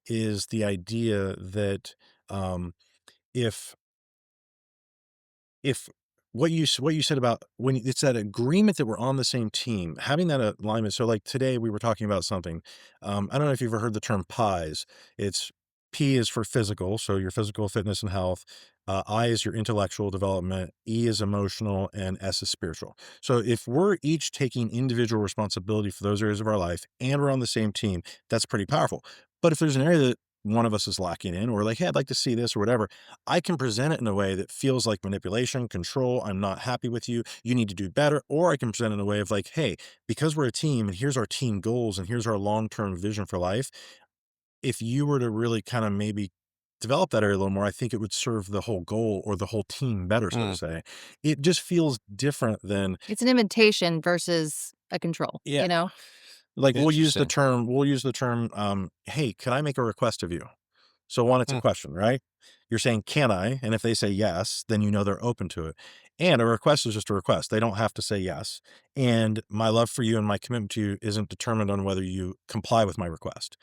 is the idea that, um, if if what you said about when it's that agreement that we're on the same team, having that alignment. So like today we were talking about something. I don't know if you've ever heard the term pies. It's P is for physical, so your physical fitness and health. I is your intellectual development. E is emotional, and S is spiritual. So if we're each taking individual responsibility for those areas of our life, and we're on the same team, that's pretty powerful. But if there's an area that one of us is lacking in, or like, hey, I'd like to see this or whatever, I can present it in a way that feels like manipulation, control. I'm not happy with you. You need to do better. Or I can present it in a way of like, hey, because we're a team and here's our team goals and here's our long-term vision for life. If you were to really kind of maybe develop that area a little more, I think it would serve the whole goal or the whole team better, so to say. It just feels different than, It's an invitation versus a control, yeah, you know? like Interesting. we'll use the term, hey, can I make a request of you? So one, it's a Hmm. question, right? You're saying, can I? And if they say yes, then you know they're open to it. And a request is just a request. They don't have to say yes. And my love for you and my commitment to you isn't determined on whether you comply with my request,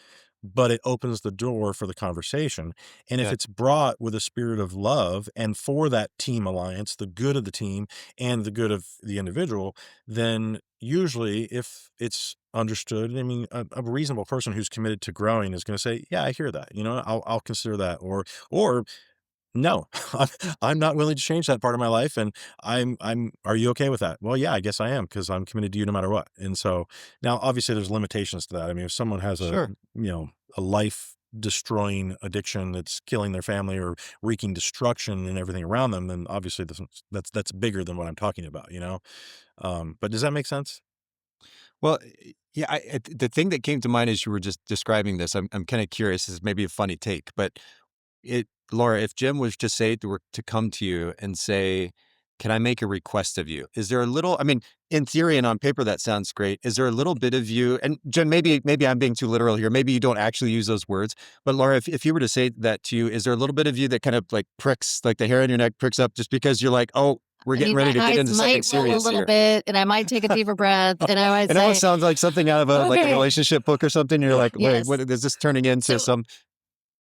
but it opens the door for the conversation. And if Yeah. it's brought with a spirit of love and for that team alliance, the good of the team and the good of the individual, then usually if it's understood, I mean, a reasonable person who's committed to growing is going to say, yeah, I hear that, I'll consider that. Or no, I'm not willing to change that part of my life. And are you okay with that? Well, yeah, I guess I am, because I'm committed to you no matter what. And so now obviously there's limitations to that. I mean, if someone has Sure. a life destroying addiction that's killing their family or wreaking destruction and everything around them, then obviously that's bigger than what I'm talking about, but does that make sense? Well, yeah, the thing that came to mind as you were just describing this, I'm kind of curious. This is maybe a funny take, but Laura, if Jim was to say to come to you and say, "Can I make a request of you?" Is there a little? I mean, in theory and on paper, that sounds great. Is there a little bit of you? And Jim, maybe I'm being too literal here. Maybe you don't actually use those words. But Laura, if you were to say that to you, is there a little bit of you that kind of like pricks, like the hair on your neck pricks up, just because you're like, "Oh, we're I getting mean, ready my to get eyes into something might roll a serious little here." bit, and I might take a deeper breath, and I might It almost say, sounds like something out of a okay, relationship book or something. You're Yeah. like, wait, yes. what is this turning into? So Some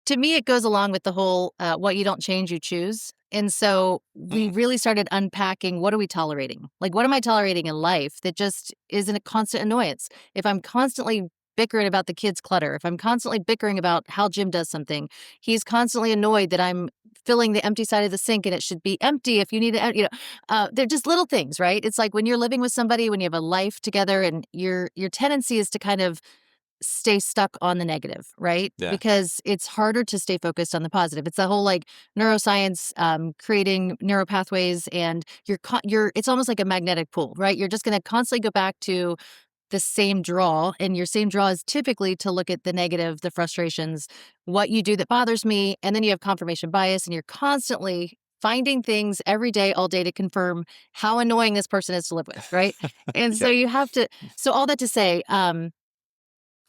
to me, it goes along with the whole what you don't change, you choose. And so we really started unpacking, what are we tolerating? Like, what am I tolerating in life that just isn't a constant annoyance? If I'm constantly bickering about the kids' clutter, if I'm constantly bickering about how Jim does something, he's constantly annoyed that I'm filling the empty side of the sink and it should be empty if you need it. They're just little things, right? It's like when you're living with somebody, when you have a life together, and your tendency is to kind of stay stuck on the negative, right? Yeah. Because it's harder to stay focused on the positive. It's the whole like neuroscience, creating neural pathways, and it's almost like a magnetic pull, right? You're just going to constantly go back to the same draw, and your same draw is typically to look at the negative, the frustrations, what you do that bothers me, and then you have confirmation bias, and you're constantly finding things every day, all day to confirm how annoying this person is to live with, right? And so Yeah. you have to. So all that to say,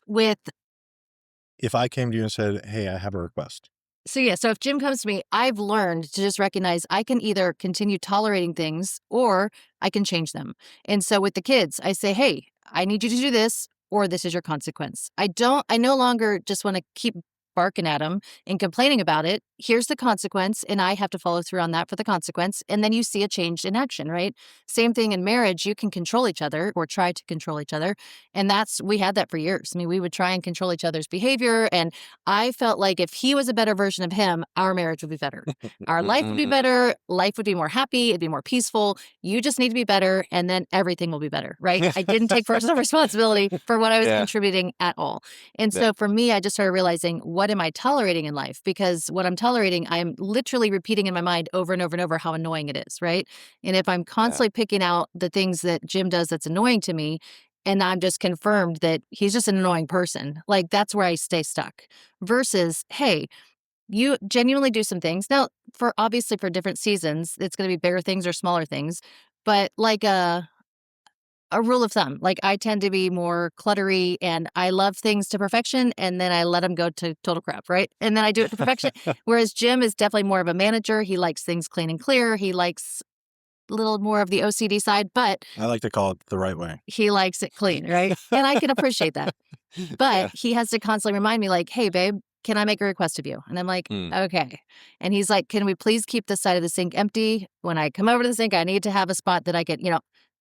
with If I came to you and said, hey, I have a request. So if Jim comes to me, I've learned to just recognize I can either continue tolerating things or I can change them. And so with the kids, I say, hey, I need you to do this, or this is your consequence. I no longer just want to keep barking at them and complaining about it. Here's the consequence, and I have to follow through on that for the consequence. And then you see a change in action, right? Same thing in marriage. You can control each other or try to control each other. And we had that for years. I mean, we would try and control each other's behavior. And I felt like if he was a better version of him, our marriage would be better. Our life would be better. Life would be more happy. It'd be more peaceful. You just need to be better, and then everything will be better, right? I didn't take personal responsibility for what I was Yeah. contributing at all. And Yeah. so for me, I just started realizing, what am I tolerating in life? Because what I'm tolerating, I'm literally repeating in my mind over and over and over how annoying it is, right? And if I'm constantly picking out the things that Jim does that's annoying to me, and I'm just confirmed that he's just an annoying person, like that's where I stay stuck. Versus, hey, you genuinely do some things. Now, obviously for different seasons, it's going to be bigger things or smaller things, but like a rule of thumb, like I tend to be more cluttery, and I love things to perfection, and then I let them go to total crap, right? And then I do it to perfection. Whereas Jim is definitely more of a manager. He likes things clean and clear. He likes a little more of the OCD side, but I like to call it the right way. he likes it clean, right? And I can appreciate that. But Yeah. he has to constantly remind me, like, hey, babe, can I make a request of you? And I'm like, Mm. okay. And he's like, can we please keep the side of the sink empty? When I come over to the sink, I need to have a spot that I can,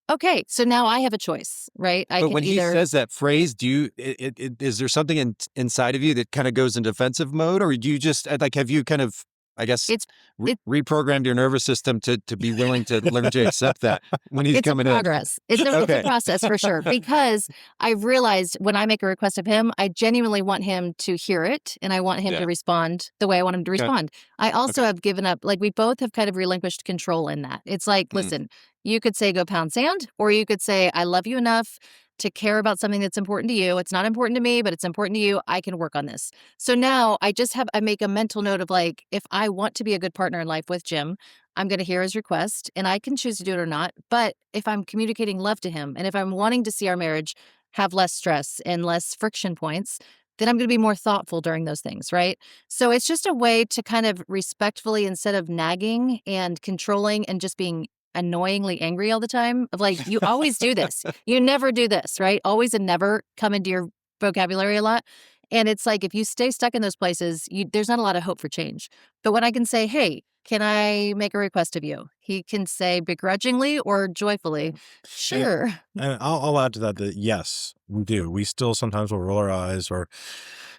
okay. So now I have a choice, right? I But can when he either, says that phrase, is there something inside of you that kind of goes in defensive mode, or do you just like, have you kind of I guess, It's it reprogrammed your nervous system to be willing to learn to accept that when he's it's a coming in. progress. It's a Okay. process for sure, because I've realized when I make a request of him, I genuinely want him to hear it, and I want him Yeah. to respond the way I want him to Okay. respond. I also Okay. have given up, like, we both have kind of relinquished control in that. It's like, listen, you could say go pound sand, or you could say I love you enough to care about something that's important to you. It's not important to me, but it's important to you. I can work on this. So now I make a mental note of, like, if I want to be a good partner in life with Jim, I'm going to hear his request and I can choose to do it or not. But if I'm communicating love to him and if I'm wanting to see our marriage have less stress and less friction points, then I'm going to be more thoughtful during those things, right? So it's just a way to kind of respectfully, instead of nagging and controlling and just being annoyingly angry all the time, of like, you always do this. You never do this, right? Always and never come into your vocabulary a lot. And it's like, if you stay stuck in those places, there's not a lot of hope for change. But when I can say, hey, can I make a request of you? He can say begrudgingly or joyfully, sure. And I'll add to that yes, we do. We still sometimes will roll our eyes, or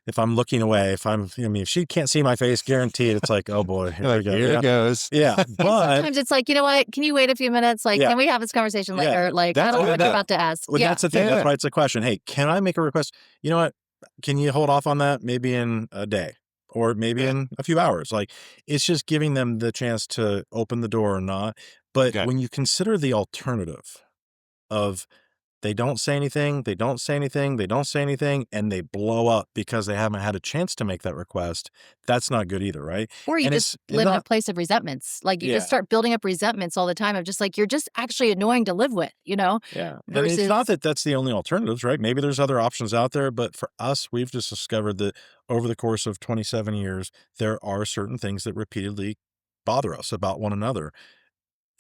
if I'm looking away, if she can't see my face, guaranteed, it's like, oh boy, here we go. Here Yeah. it goes. Yeah. But Sometimes it's like, you know what? Can you wait a few minutes? Like, Yeah. can we have this conversation Yeah. later? Like, I That's don't know what what you're I- about to ask. well, Yeah. that's the thing. Yeah. That's why it's a question. Hey, can I make a request? You know what? Can you hold off on that maybe in a day or maybe in a few hours? Like, it's just giving them the chance to open the door or not. But Okay. when you consider the alternative of they don't say anything, they don't say anything, they don't say anything, and they blow up because they haven't had a chance to make that request, that's not good either, right? Or you And just it's live in a not, place of resentments. Like, you Yeah. just start building up resentments all the time of just like, you're just actually annoying to live with, you know? yeah. And Versus, it's not that that's the only alternatives, right? Maybe there's other options out there, but for us, we've just discovered that over the course of 27 years, there are certain things that repeatedly bother us about one another.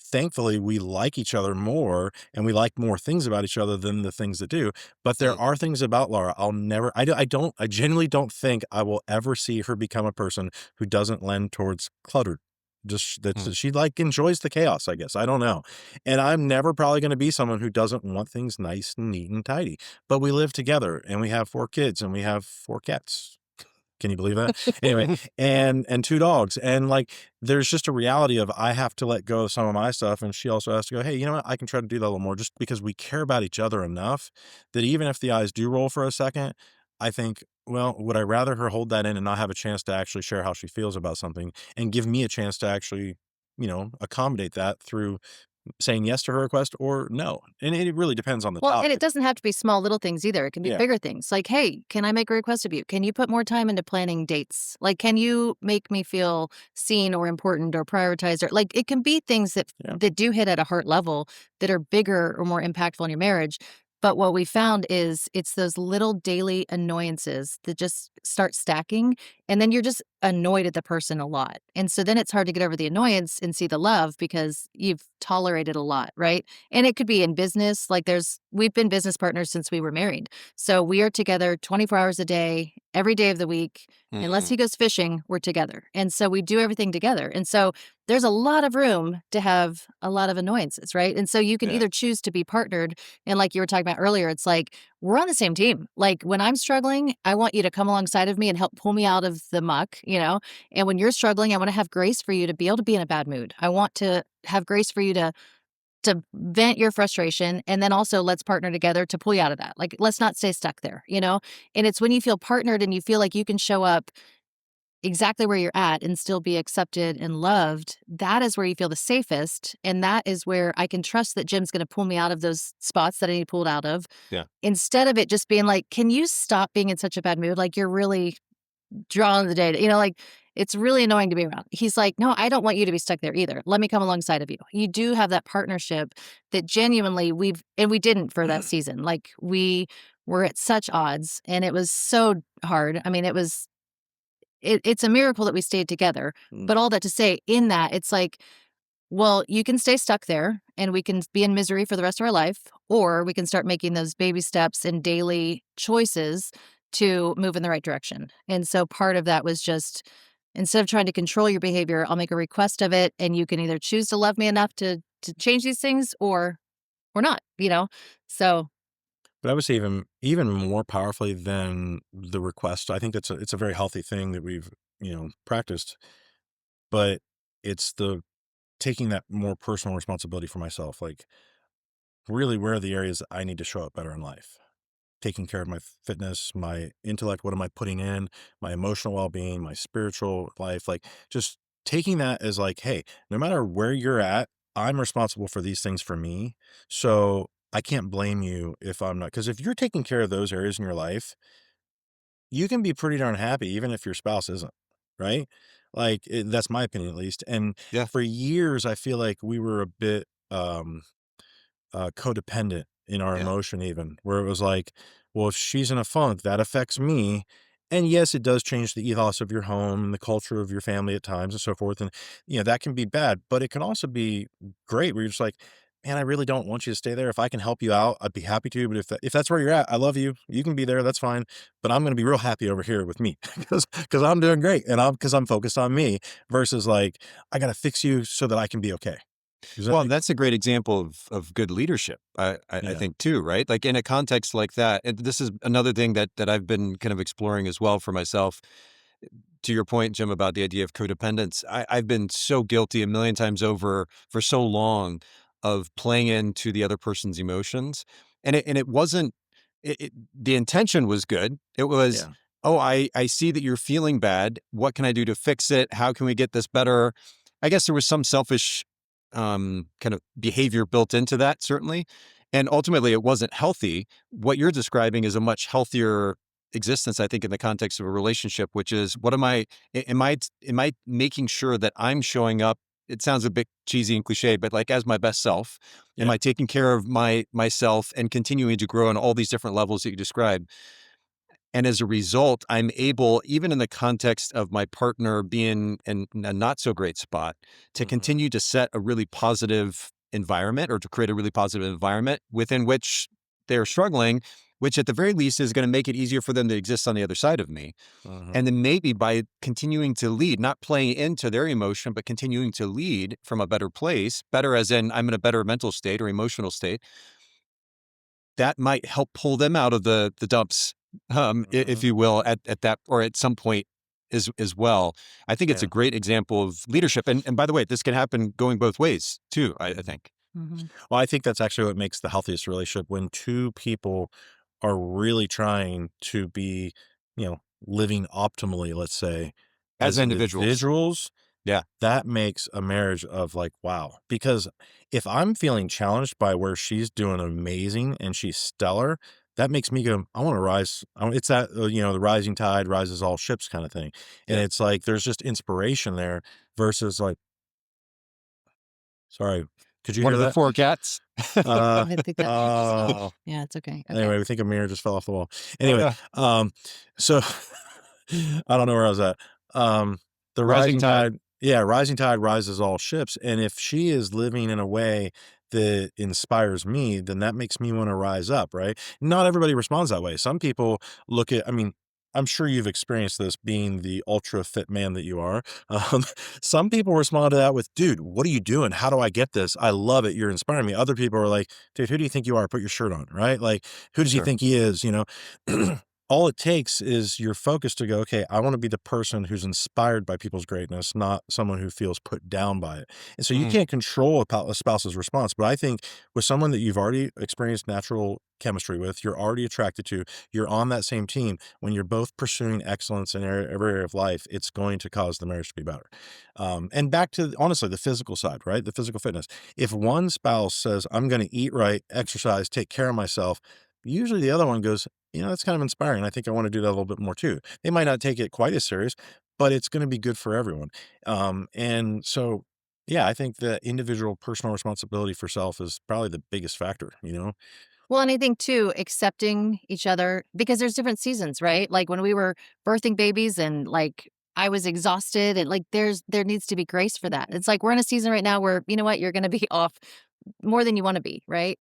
Thankfully, we like each other more and we like more things about each other than the things that do. But there are things about Lara I genuinely don't think I will ever see her become a person who doesn't lend towards cluttered. Just that she like enjoys the chaos, I guess. I don't know. And I'm never probably going to be someone who doesn't want things nice and neat and tidy. But we live together and we have 4 kids and we have 4 cats. Can you believe that? Anyway, and 2 dogs. And like, there's just a reality of I have to let go of some of my stuff. And she also has to go, hey, you know what? I can try to do that a little more, just because we care about each other enough that even if the eyes do roll for a second, I think, well, would I rather her hold that in and not have a chance to actually share how she feels about something and give me a chance to actually, accommodate that through saying yes to her request or no. And it really depends on the well, topic. and it doesn't have to be small little things either. It can be Yeah. bigger things. Like, hey, can I make a request of you? Can you put more time into planning dates? Like, can you make me feel seen or important or prioritized? Or like, it can be things that do hit at a heart level that are bigger or more impactful in your marriage. But what we found is it's those little daily annoyances that just start stacking. And then you're just annoyed at the person a lot. And so then it's hard to get over the annoyance and see the love because you've tolerated a lot, right? And it could be in business. Like, we've been business partners since we were married. So we are together 24 hours a day, every day of the week. Unless he goes fishing, we're together. And so we do everything together. And so there's a lot of room to have a lot of annoyances, right? And so you can either choose to be partnered. And like you were talking about earlier, it's like, we're on the same team. Like, when I'm struggling, I want you to come alongside of me and help pull me out of the muck, And when you're struggling, I want to have grace for you to be able to be in a bad mood. I want to have grace for you to vent your frustration, and then also let's partner together to pull you out of that. Like, let's not stay stuck there, And it's when you feel partnered and you feel like you can show up exactly where you're at and still be accepted and loved, that is where you feel the safest. And that is where I can trust that Jim's going to pull me out of those spots that I need pulled out of. Yeah. Instead of it just being like, can you stop being in such a bad mood? Like, you're really drawing the data, like, it's really annoying to be around. He's like, no, I don't want you to be stuck there either. Let me come alongside of you. You do have that partnership that genuinely we didn't for that season. Like, we were at such odds and it was so hard. I mean, it's a miracle that we stayed together. But all that to say, in that, it's like, well, you can stay stuck there and we can be in misery for the rest of our life, or we can start making those baby steps and daily choices to move in the right direction. And so part of that was just, instead of trying to control your behavior, I'll make a request of it, and you can either choose to love me enough to change these things or not, So But I would say even more powerfully than the request, I think it's a very healthy thing that we've, practiced. but it's the taking that more personal responsibility for myself. Like, really, where are the areas that I need to show up better in life? Taking care of my fitness, my intellect, what am I putting in, my emotional well-being, my spiritual life, like just taking that as like, hey, no matter where you're at, I'm responsible for these things for me. So I can't blame you if I'm not, because if you're taking care of those areas in your life, you can be pretty darn happy, even if your spouse isn't, right? Like, that's my opinion, at least. And Yeah. for years, I feel like we were a bit, codependent in our Yeah. emotion, even where it was like, well, if she's in a funk, that affects me. And yes, it does change the ethos of your home and the culture of your family at times and so forth. And, that can be bad, but it can also be great where you're just like, man, I really don't want you to stay there. If I can help you out, I'd be happy to. But if that's where you're at, I love you. You can be there. That's fine. But I'm going to be real happy over here with me because I'm doing great. And because I'm focused on me versus like, I got to fix you so that I can be okay. Does that Well, make- that's a great example of good leadership, I Yeah. think too, right? Like in a context like that, and this is another thing that I've been kind of exploring as well for myself. To your point, Jim, about the idea of codependence, I've been so guilty a million times over for so long of playing into the other person's emotions, and it wasn't. The intention was good. It was, Yeah. oh, I see that you're feeling bad. What can I do to fix it? How can we get this better? I guess there was some selfish kind of behavior built into that, certainly. And ultimately, it wasn't healthy. What you're describing is a much healthier existence, I think, in the context of a relationship, which is what am I making sure that I'm showing up? It sounds a bit cheesy and cliche, but like as my best self, am Yeah. I taking care of myself and continuing to grow on all these different levels that you described? And as a result, I'm able, even in the context of my partner being in a not so great spot, to Mhm. continue to set a really positive environment or to create a really positive environment within which they're struggling, which at the very least is going to make it easier for them to exist on the other side of me. Mhm. And then maybe by continuing to lead, not playing into their emotion, but continuing to lead from a better place, better as in I'm in a better mental state or emotional state, that might help pull them out of the dumps, if Mhm. you will, at that or at some point as well. I think it's a Yeah. great example of leadership. And by the way, this can happen going both ways too, I think. Mhm. Well, I think that's actually what makes the healthiest relationship when two people are really trying to be, living optimally, let's say, As as individuals. individuals. Yeah. That makes a marriage of like, wow. Because if I'm feeling challenged by where she's doing amazing and she's stellar, that makes me go, I want to rise. It's that, the rising tide rises all ships kind of thing. And Yeah. it's like, there's just inspiration there versus like, sorry, could you One hear of the that? four cats. Uh, I think that oh, yeah, it's okay. Okay. anyway, we think a mirror just fell off the wall. Oh, Anyway, yeah. so I don't know where I was at. The Rising rising tide. tide, yeah, rising tide rises all ships. And if she is living in a way that inspires me, then that makes me want to rise up, right? Not everybody responds that way. Some people I mean, I'm sure you've experienced this being the ultra fit man that you are. Um, some people respond to that with, dude, what are you doing? How do I get this? I love it. You're inspiring me. Other people are like, dude, who do you think you are? Put your shirt on, right? Like, who does he Sure. think he is? All it takes is your focus to go, okay, I want to be the person who's inspired by people's greatness, not someone who feels put down by it. And so you Mm. can't control a spouse's response. But I think with someone that you've already experienced natural chemistry with, you're already attracted to, you're on that same team, when you're both pursuing excellence in every area of life, it's going to cause the marriage to be better. And back to, honestly, the physical side, right? The physical fitness. If one spouse says, I'm going to eat right, exercise, take care of myself, usually the other one goes, that's kind of inspiring. I think I want to do that a little bit more too. They might not take it quite as serious, but it's going to be good for everyone. And so, yeah, I think the individual personal responsibility for self is probably the biggest factor. Well, and I think too, accepting each other because there's different seasons, right? Like when we were birthing babies and like I was exhausted and like there needs to be grace for that. It's like we're in a season right now where, you know what, you're gonna be off more than you want to be, right?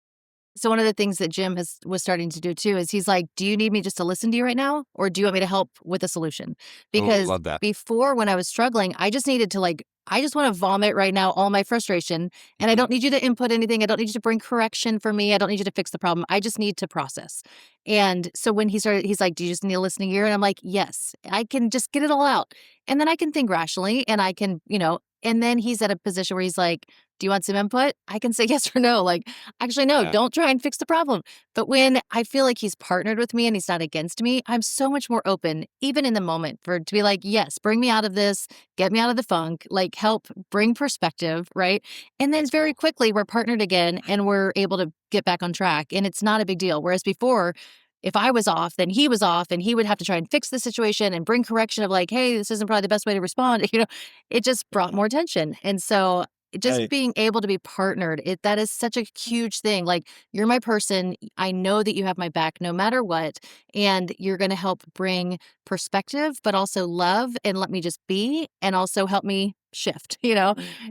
So one of the things that Jim was starting to do too is he's like, "Do you need me just to listen to you right now, or do you want me to help with a solution?" Oh, Because love that. before, when I was struggling, I just needed to like I just want to vomit right now all my frustration, and I don't need you to input anything. I don't need you to bring correction for me. I don't need you to fix the problem. I just need to process. And so when he's like, do you just need a listening ear? And I'm like, yes, I can just get it all out. And then I can think rationally and I can, and then he's at a position where he's like, do you want some input? I can say yes or no. Like, actually, no, Yeah. don't try and fix the problem. But when I feel like he's partnered with me and he's not against me, I'm so much more open, even in the moment, to be like, yes, bring me out of this, get me out of the funk, like help bring perspective, right? And then That's very cool. quickly we're partnered again and we're able to get back on track. And it's not a big deal. Whereas before, if I was off, then he was off and he would have to try and fix the situation and bring correction of like, hey, this isn't probably the best way to respond. It just brought more tension. And so just being able to be partnered, that is such a huge thing. Like, you're my person. I know that you have my back no matter what. And you're going to help bring perspective, but also love and let me just be and also help me shift,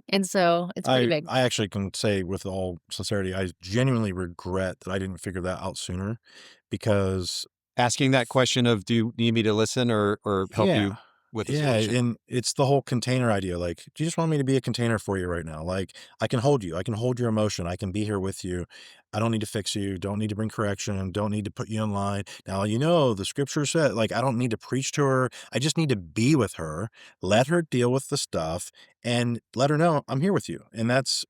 And so it's pretty big. I actually can say with all sincerity, I genuinely regret that I didn't figure that out sooner, because Asking that question of, do you need me to listen or help you with the solution? and it's the whole container idea. Like, do you just want me to be a container for you right now? Like, I can hold you. I can hold your emotion. I can be here with you. I don't need to fix you. Don't need to bring correction. Don't need to put you in line. Now, the scripture said, like, I don't need to preach to her. I just need to be with her, let her deal with the stuff, and let her know I'm here with you. And that's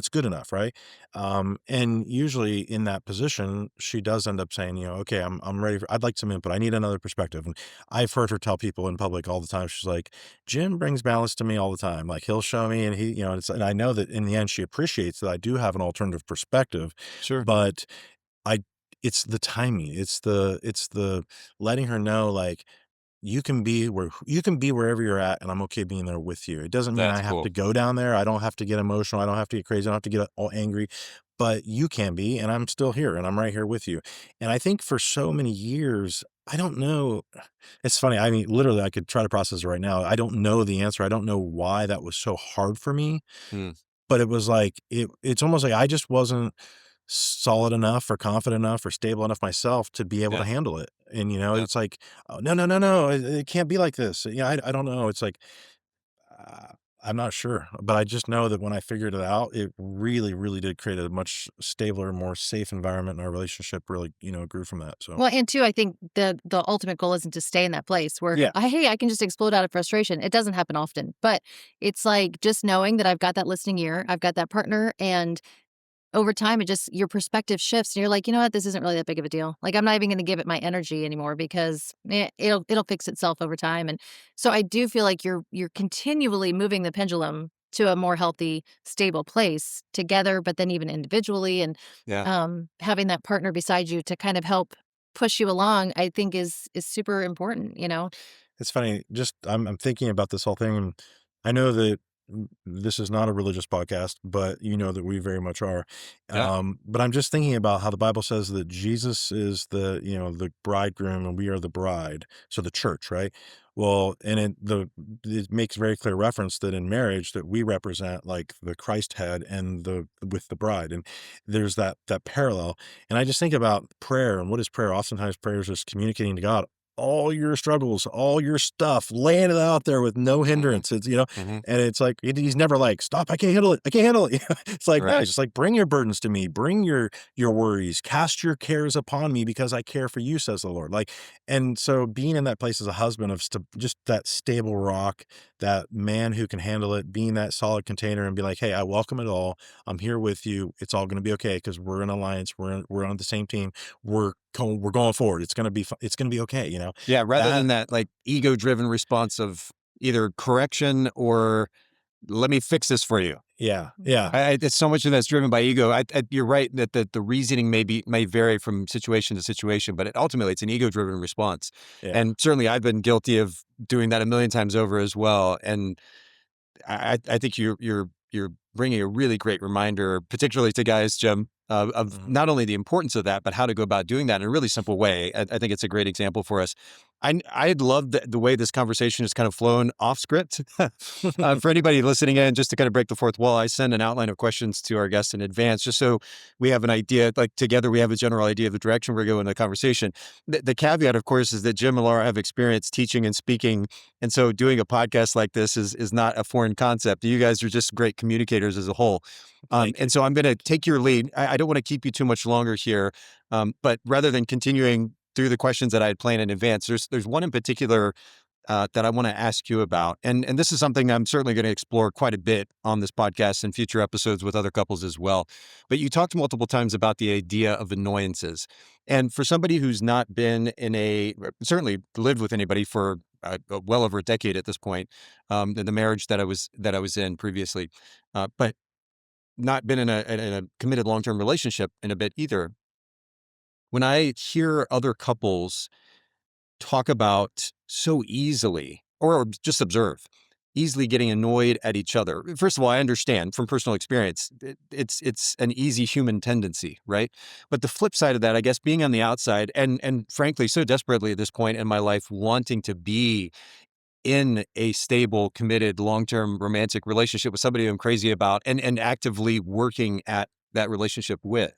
good enough, right? And usually in that position, she does end up saying, okay, I'm ready I'd like some input. I need another perspective. And I've heard her tell people in public all the time. She's like, Jim brings balance to me all the time. Like, he'll show me, and and I know that in the end she appreciates that I do have an alternative perspective, Sure. but I, it's the timing. It's the letting her know, like, you can be wherever you're at, and I'm okay being there with you. It doesn't mean That's I have cool. to go down there. I don't have to get emotional. I don't have to get crazy. I don't have to get all angry, but you can be, and I'm still here, and I'm right here with you. And I think for so many years, I don't know. It's funny. I mean, literally, I could try to process it right now. I don't know the answer. I don't know why that was so hard for me, Hmm. but it was like, it's almost like I just wasn't solid enough or confident enough or stable enough myself to be able to Yeah. handle it. And, Yeah. it's like, oh, no, no, no, no, it can't be like this. I don't know. It's like, uh, I'm not sure, but I just know that when I figured it out, it really, really did create a much stabler, more safe environment, and our relationship really, grew from that. So, Well, and two, I think the ultimate goal isn't to stay in that place where, yeah, hey, I can just explode out of frustration. It doesn't happen often, but it's like just knowing that I've got that listening ear, I've got that partner, and over time, your perspective shifts and you're like, you know what, this isn't really that big of a deal. Like, I'm not even going to give it my energy anymore because it'll fix itself over time. And so I do feel like you're continually moving the pendulum to a more healthy, stable place together, but then even individually, and Yeah. having that partner beside you to kind of help push you along, I think is super important, it's funny. Just I'm thinking about this whole thing, and I know that this is not a religious podcast, but you know that we very much are. Yeah. But I'm just thinking about how the Bible says that Jesus is the bridegroom, and we are the bride. So the church, right? Well, and it makes very clear reference that in marriage that we represent like the Christ head and with the bride, and there's that parallel. And I just think about prayer, and what is prayer? Oftentimes prayer is just communicating to God all your struggles, all your stuff, laying it out there with no Hmm. hindrance. Hmm. And it's like, he's never like, stop, I can't handle it. I can't handle it. It's like, no, Right. it's just like, bring your burdens to me, bring your worries, cast your cares upon me because I care for you, says the Lord. Like, and so being in that place as a husband of just that stable rock, that man who can handle it, being that solid container and be like, hey, I welcome it all. I'm here with you. It's all going to be okay because we're in alliance. We're on the same team. We're going forward. It's going to be it's going to be okay. Yeah. Rather That than that like ego-driven response of either correction or let me fix this for you. yeah, yeah, It's so much of that's driven by ego. You're right that the reasoning may vary from situation to situation, but ultimately it's an ego-driven response. yeah. And certainly I've been guilty of doing that a million times over as well. And I think you're bringing a really great reminder, particularly to guys, Jim, of Mhm. not only the importance of that, but how to go about doing that in a really simple way. I think it's a great example for us. I love the way this conversation has kind of flown off script. For anybody listening in, just to kind of break the fourth wall, I send an outline of questions to our guests in advance, just so we have an idea, like together we have a general idea of the direction we're going in the conversation. The caveat, of course, is that Jim and Laura have experience teaching and speaking. And so doing a podcast like this is not a foreign concept. You guys are just great communicators as a whole. And so I'm going to take your lead. I don't want to keep you too much longer here. But rather than continuing through the questions that I had planned in advance, there's one in particular that I want to ask you about. And this is something I'm certainly going to explore quite a bit on this podcast and future episodes with other couples as well. But you talked multiple times about the idea of annoyances. And for somebody who's not been certainly lived with anybody for well over a decade at this point, in the marriage that I was in previously, but not been in a committed long-term relationship in a bit either. When I hear other couples talk about so easily, or just observe, easily getting annoyed at each other. First of all, I understand from personal experience, it's an easy human tendency, right? But the flip side of that, I guess, being on the outside and frankly, so desperately at this point in my life, wanting to be in a stable, committed, long-term romantic relationship with somebody I'm crazy about and actively working at that relationship with.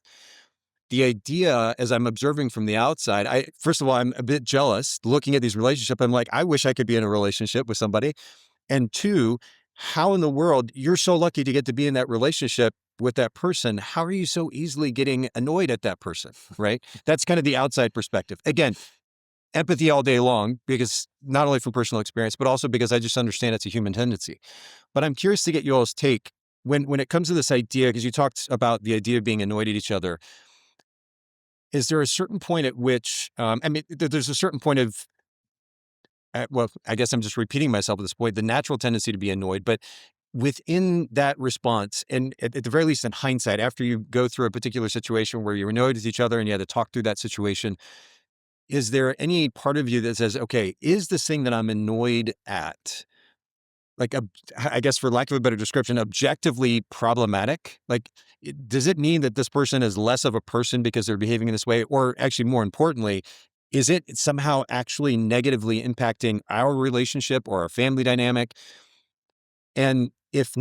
The idea, as I'm observing from the outside, first of all, I'm a bit jealous looking at these relationships. I'm like, I wish I could be in a relationship with somebody. And two, how in the world, you're so lucky to get to be in that relationship with that person. How are you so easily getting annoyed at that person, right? That's kind of the outside perspective. Again, empathy all day long, because not only from personal experience, but also because I just understand it's a human tendency. But I'm curious to get you all's take when it comes to this idea, because you talked about the idea of being annoyed at each other. Is there a certain point at which, there's a certain point of, well, I guess I'm just repeating myself at this point, the natural tendency to be annoyed, but within that response, and at the very least in hindsight, after you go through a particular situation where you're annoyed with each other and you had to talk through that situation, is there any part of you that says, okay, is this thing that I'm annoyed at, like, I guess for lack of a better description, objectively problematic? Like, does it mean that this person is less of a person because they're behaving in this way? Or actually, more importantly, is it somehow actually negatively impacting our relationship or our family dynamic? And if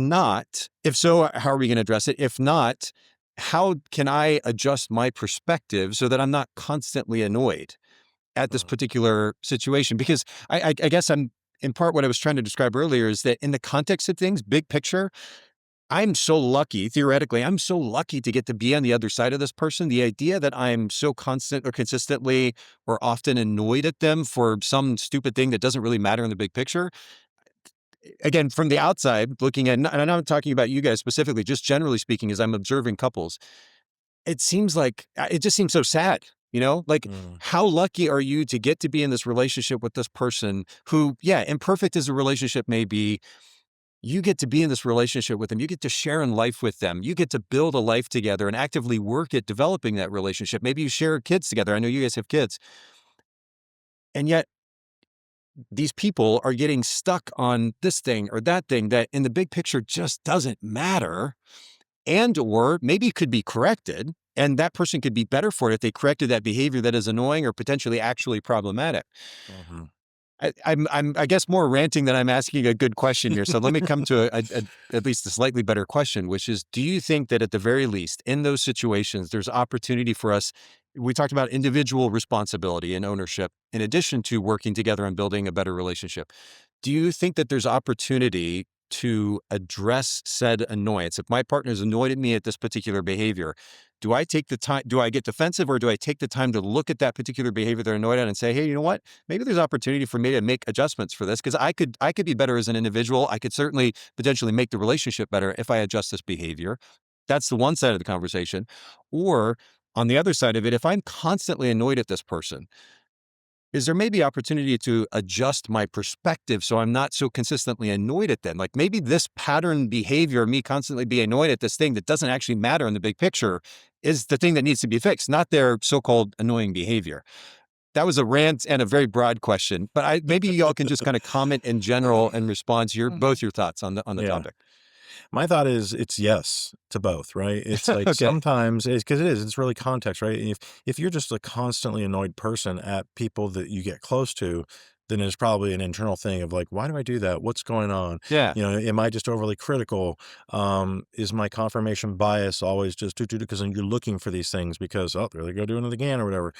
so, how are we going to address it? If not, how can I adjust my perspective so that I'm not constantly annoyed at this particular situation? Because I guess in part, what I was trying to describe earlier is that in the context of things, big picture, I'm so lucky, theoretically, I'm so lucky to get to be on the other side of this person. The idea that I'm so constant or consistently or often annoyed at them for some stupid thing that doesn't really matter in the big picture. Again, from the outside looking at, and I'm not talking about you guys specifically, just generally speaking, as I'm observing couples, it just seems so sad. Like, how lucky are you to get to be in this relationship with this person who, yeah, imperfect as a relationship may be, you get to be in this relationship with them. You get to share in life with them. You get to build a life together and actively work at developing that relationship. Maybe you share kids together. I know you guys have kids. And yet these people are getting stuck on this thing or that thing that in the big picture just doesn't matter, or maybe could be corrected. And that person could be better for it if they corrected that behavior that is annoying or potentially actually problematic. Mm-hmm. I'm I guess more ranting than I'm asking a good question here. So let me come to at least a slightly better question, which is, do you think that at the very least in those situations, there's opportunity for us? We talked about individual responsibility and ownership in addition to working together and building a better relationship. Do you think that there's opportunity to address said annoyance? If my partner is annoyed at me at this particular behavior, do I take the time, do I get defensive, or do I take the time to look at that particular behavior they're annoyed at and say, hey, you know what? Maybe there's opportunity for me to make adjustments for this, because I could be better as an individual. I could certainly potentially make the relationship better if I adjust this behavior. That's the one side of the conversation. Or on the other side of it, if I'm constantly annoyed at this person, is there maybe opportunity to adjust my perspective so I'm not so consistently annoyed at them? Like, maybe this pattern behavior, me constantly being annoyed at this thing that doesn't actually matter in the big picture, is the thing that needs to be fixed, not their so-called annoying behavior. That was a rant and a very broad question, but maybe y'all can just kind of comment in general and respond to both your thoughts on the Yeah. topic. My thought is it's yes to both, right? It's like Okay. sometimes because it's really context, right? If you're just a constantly annoyed person at people that you get close to, then it's probably an internal thing of like, why do I do that? What's going on? Yeah. Am I just overly critical? Is my confirmation bias always just because you're looking for these things because, oh, there they go doing it again or whatever.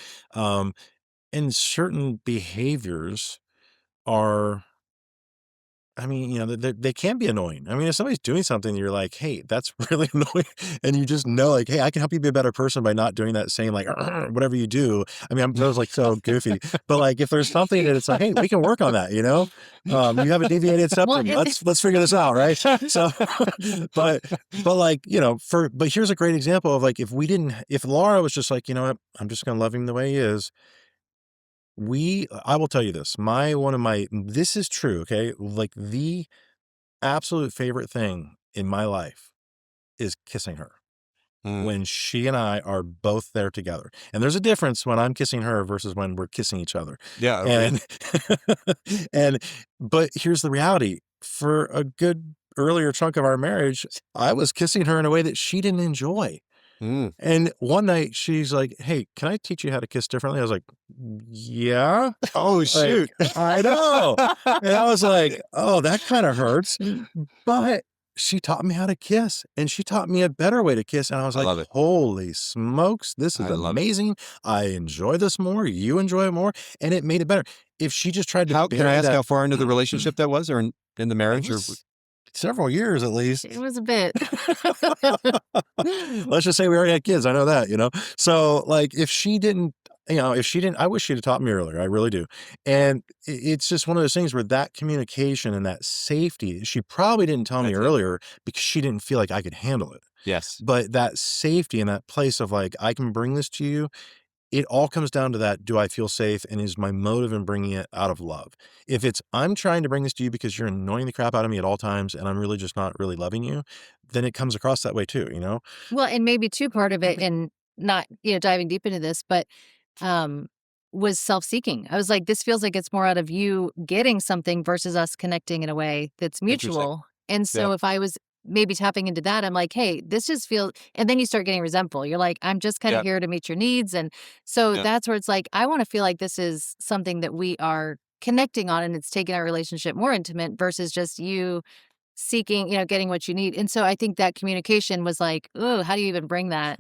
And certain behaviors are, I mean, they can be annoying. I mean, if somebody's doing something, you're like, hey, that's really annoying. And you just know, like, hey, I can help you be a better person by not doing that same, like, whatever you do. I mean, that was like so goofy. But like, if there's something that it's like, hey, we can work on that, you have a deviated septum. and- Let's figure this out, right? So, but like, but here's a great example of like, if Laura was just like, you know what, I'm just going to love him the way he is. I will tell you this, this is true. Okay. Like the absolute favorite thing in my life is kissing her when she and I are both there together. And there's a difference when I'm kissing her versus when we're kissing each other. Yeah. And, but here's the reality. For a good earlier chunk of our marriage, I was kissing her in a way that she didn't enjoy. And one night she's like, hey, can I teach you how to kiss differently? I was like, yeah. Oh, Like, shoot. I know. And I was like, oh, that kind of hurts. But she taught me how to kiss and she taught me a better way to kiss. And I was I love like, it. holy smokes, this is I love it. amazing. I enjoy this more. You enjoy it more. And it made it better. If she just tried to Can I bury ask that, how far into the relationship that was, or in the it marriage? Or was several years at least. It was a bit. Let's just say we already had kids. I know that. So like if she didn't, I wish she'd have taught me earlier. I really do. And it's just one of those things where that communication and that safety, she probably didn't tell me That's it. earlier because she didn't feel like I could handle it. yes. But that safety and that place of like, I can bring this to you. It all comes down to that. Do I feel safe? And is my motive in bringing it out of love? If it's, I'm trying to bring this to you because you're annoying the crap out of me at all times and I'm really just not really loving you, then it comes across that way too, Well, and maybe too part of it, and not diving deep into this, but was self-seeking. I was like, this feels like it's more out of you getting something versus us connecting in a way that's Interesting. mutual. And so if I was maybe tapping into that, I'm like, hey, this just feels, and then you start getting resentful. You're like, I'm just kind of here to meet your needs. And so that's where it's like, I want to feel like this is something that we are connecting on and it's taking our relationship more intimate versus just you seeking, getting what you need. And so I think that communication was like, oh, how do you even bring that,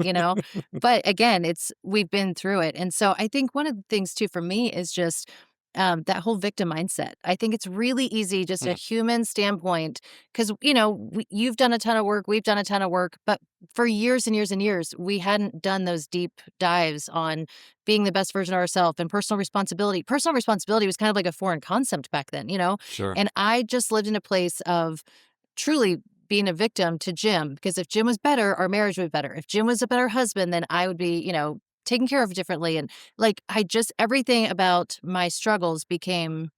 But again, we've been through it. And so I think one of the things too for me is just that whole victim mindset. I think it's really easy, just a human standpoint, because, you've done a ton of work, we've done a ton of work, but for years and years and years, we hadn't done those deep dives on being the best version of ourselves and personal responsibility. Personal responsibility was kind of like a foreign concept back then, Sure. And I just lived in a place of truly being a victim to Jim, because if Jim was better, our marriage would be better. If Jim was a better husband, then I would be, taken care of differently. And like, everything about my struggles became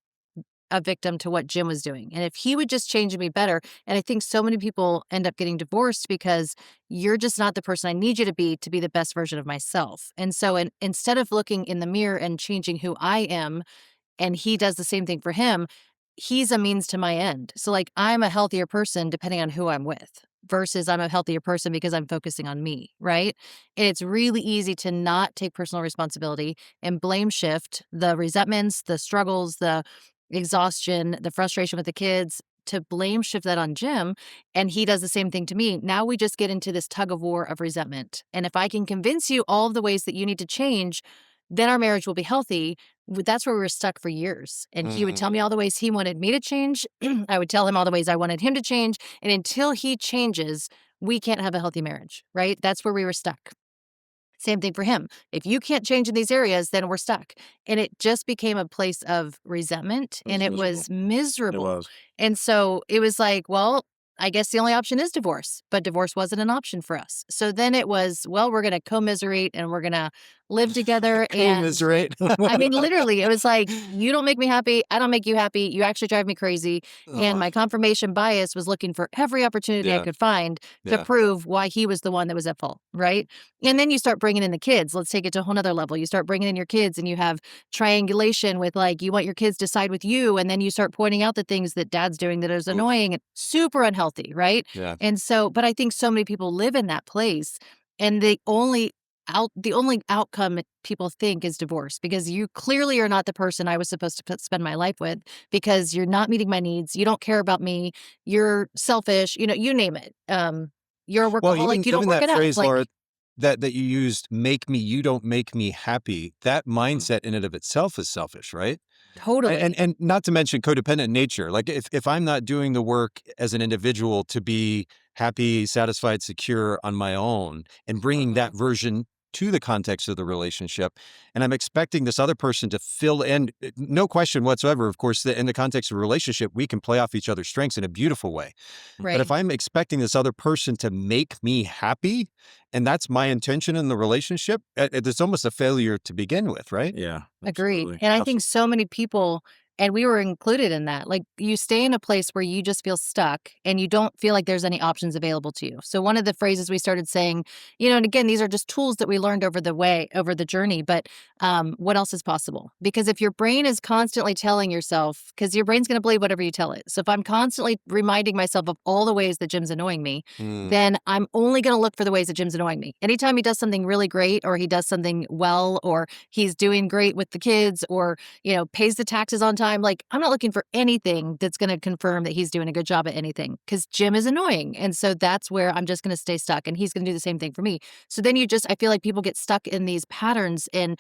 a victim to what Jim was doing. And if he would just change and be better, and I think so many people end up getting divorced because you're just not the person I need you to be the best version of myself. And so instead of looking in the mirror and changing who I am, and he does the same thing for him, he's a means to my end. So like, I'm a healthier person depending on who I'm with versus I'm a healthier person because I'm focusing on me, right? And it's really easy to not take personal responsibility and blame shift the resentments, the struggles, the exhaustion, the frustration with the kids, to blame shift that on Jim, and he does the same thing to me. Now we just get into this tug of war of resentment. And if I can convince you all of the ways that you need to change, then our marriage will be healthy. That's where we were stuck for years. And he would tell me all the ways he wanted me to change. I would tell him all the ways I wanted him to change. And until he changes, we can't have a healthy marriage, right? That's where we were stuck. Same thing for him. If you can't change in these areas, then we're stuck. And it just became a place of resentment, and it was miserable. It was. And so it was like, well, I guess the only option is divorce, but divorce wasn't an option for us. So then it was, well, we're going to commiserate and we're going to live together. And Commiserate. I mean, literally, it was like, you don't make me happy. I don't make you happy. You actually drive me crazy. And my confirmation bias was looking for every opportunity I could find to prove why he was the one that was at fault. Right. And then you start bringing in the kids. Let's take it to a whole nother level. You start bringing in your kids and you have triangulation with like, you want your kids to side with you. And then you start pointing out the things that dad's doing that is annoying and super unhealthy. Right. Yeah. And so, but I think so many people live in that place and the only outcome people think is divorce because you clearly are not the person I was supposed to spend my life with because you're not meeting my needs. You don't care about me. You're selfish. You know, you name it. You're a Well, workaholic. You don't even work that it out. phrase, Like, Laura, that you used, make me, you don't make me happy. That mindset in and of itself is selfish, right? totally. And not to mention codependent nature. Like if I'm not doing the work as an individual to be happy, satisfied, secure on my own and bringing that version to the context of the relationship, and I'm expecting this other person to fill in, no question whatsoever, of course, that in the context of a relationship, we can play off each other's strengths in a beautiful way. But if Right. I'm expecting this other person to make me happy, and that's my intention in the relationship, it's almost a failure to begin with, right? Yeah. Agreed. Absolutely. And I think so many people, and we were included in that, like you stay in a place where you just feel stuck and you don't feel like there's any options available to you. So one of the phrases we started saying, you know, and again, these are just tools that we learned over the journey, but what else is possible? Because if your brain is constantly telling yourself, because your brain's going to believe whatever you tell it. So if I'm constantly reminding myself of all the ways that Jim's annoying me, then I'm only going to look for the ways that Jim's annoying me. Anytime he does something really great or he does something well or he's doing great with the kids or, you know, pays the taxes on time, like I'm not looking for anything that's going to confirm that he's doing a good job at anything because Jim is annoying. And so that's where I'm just going to stay stuck and he's going to do the same thing for me. So then I feel like people get stuck in these patterns and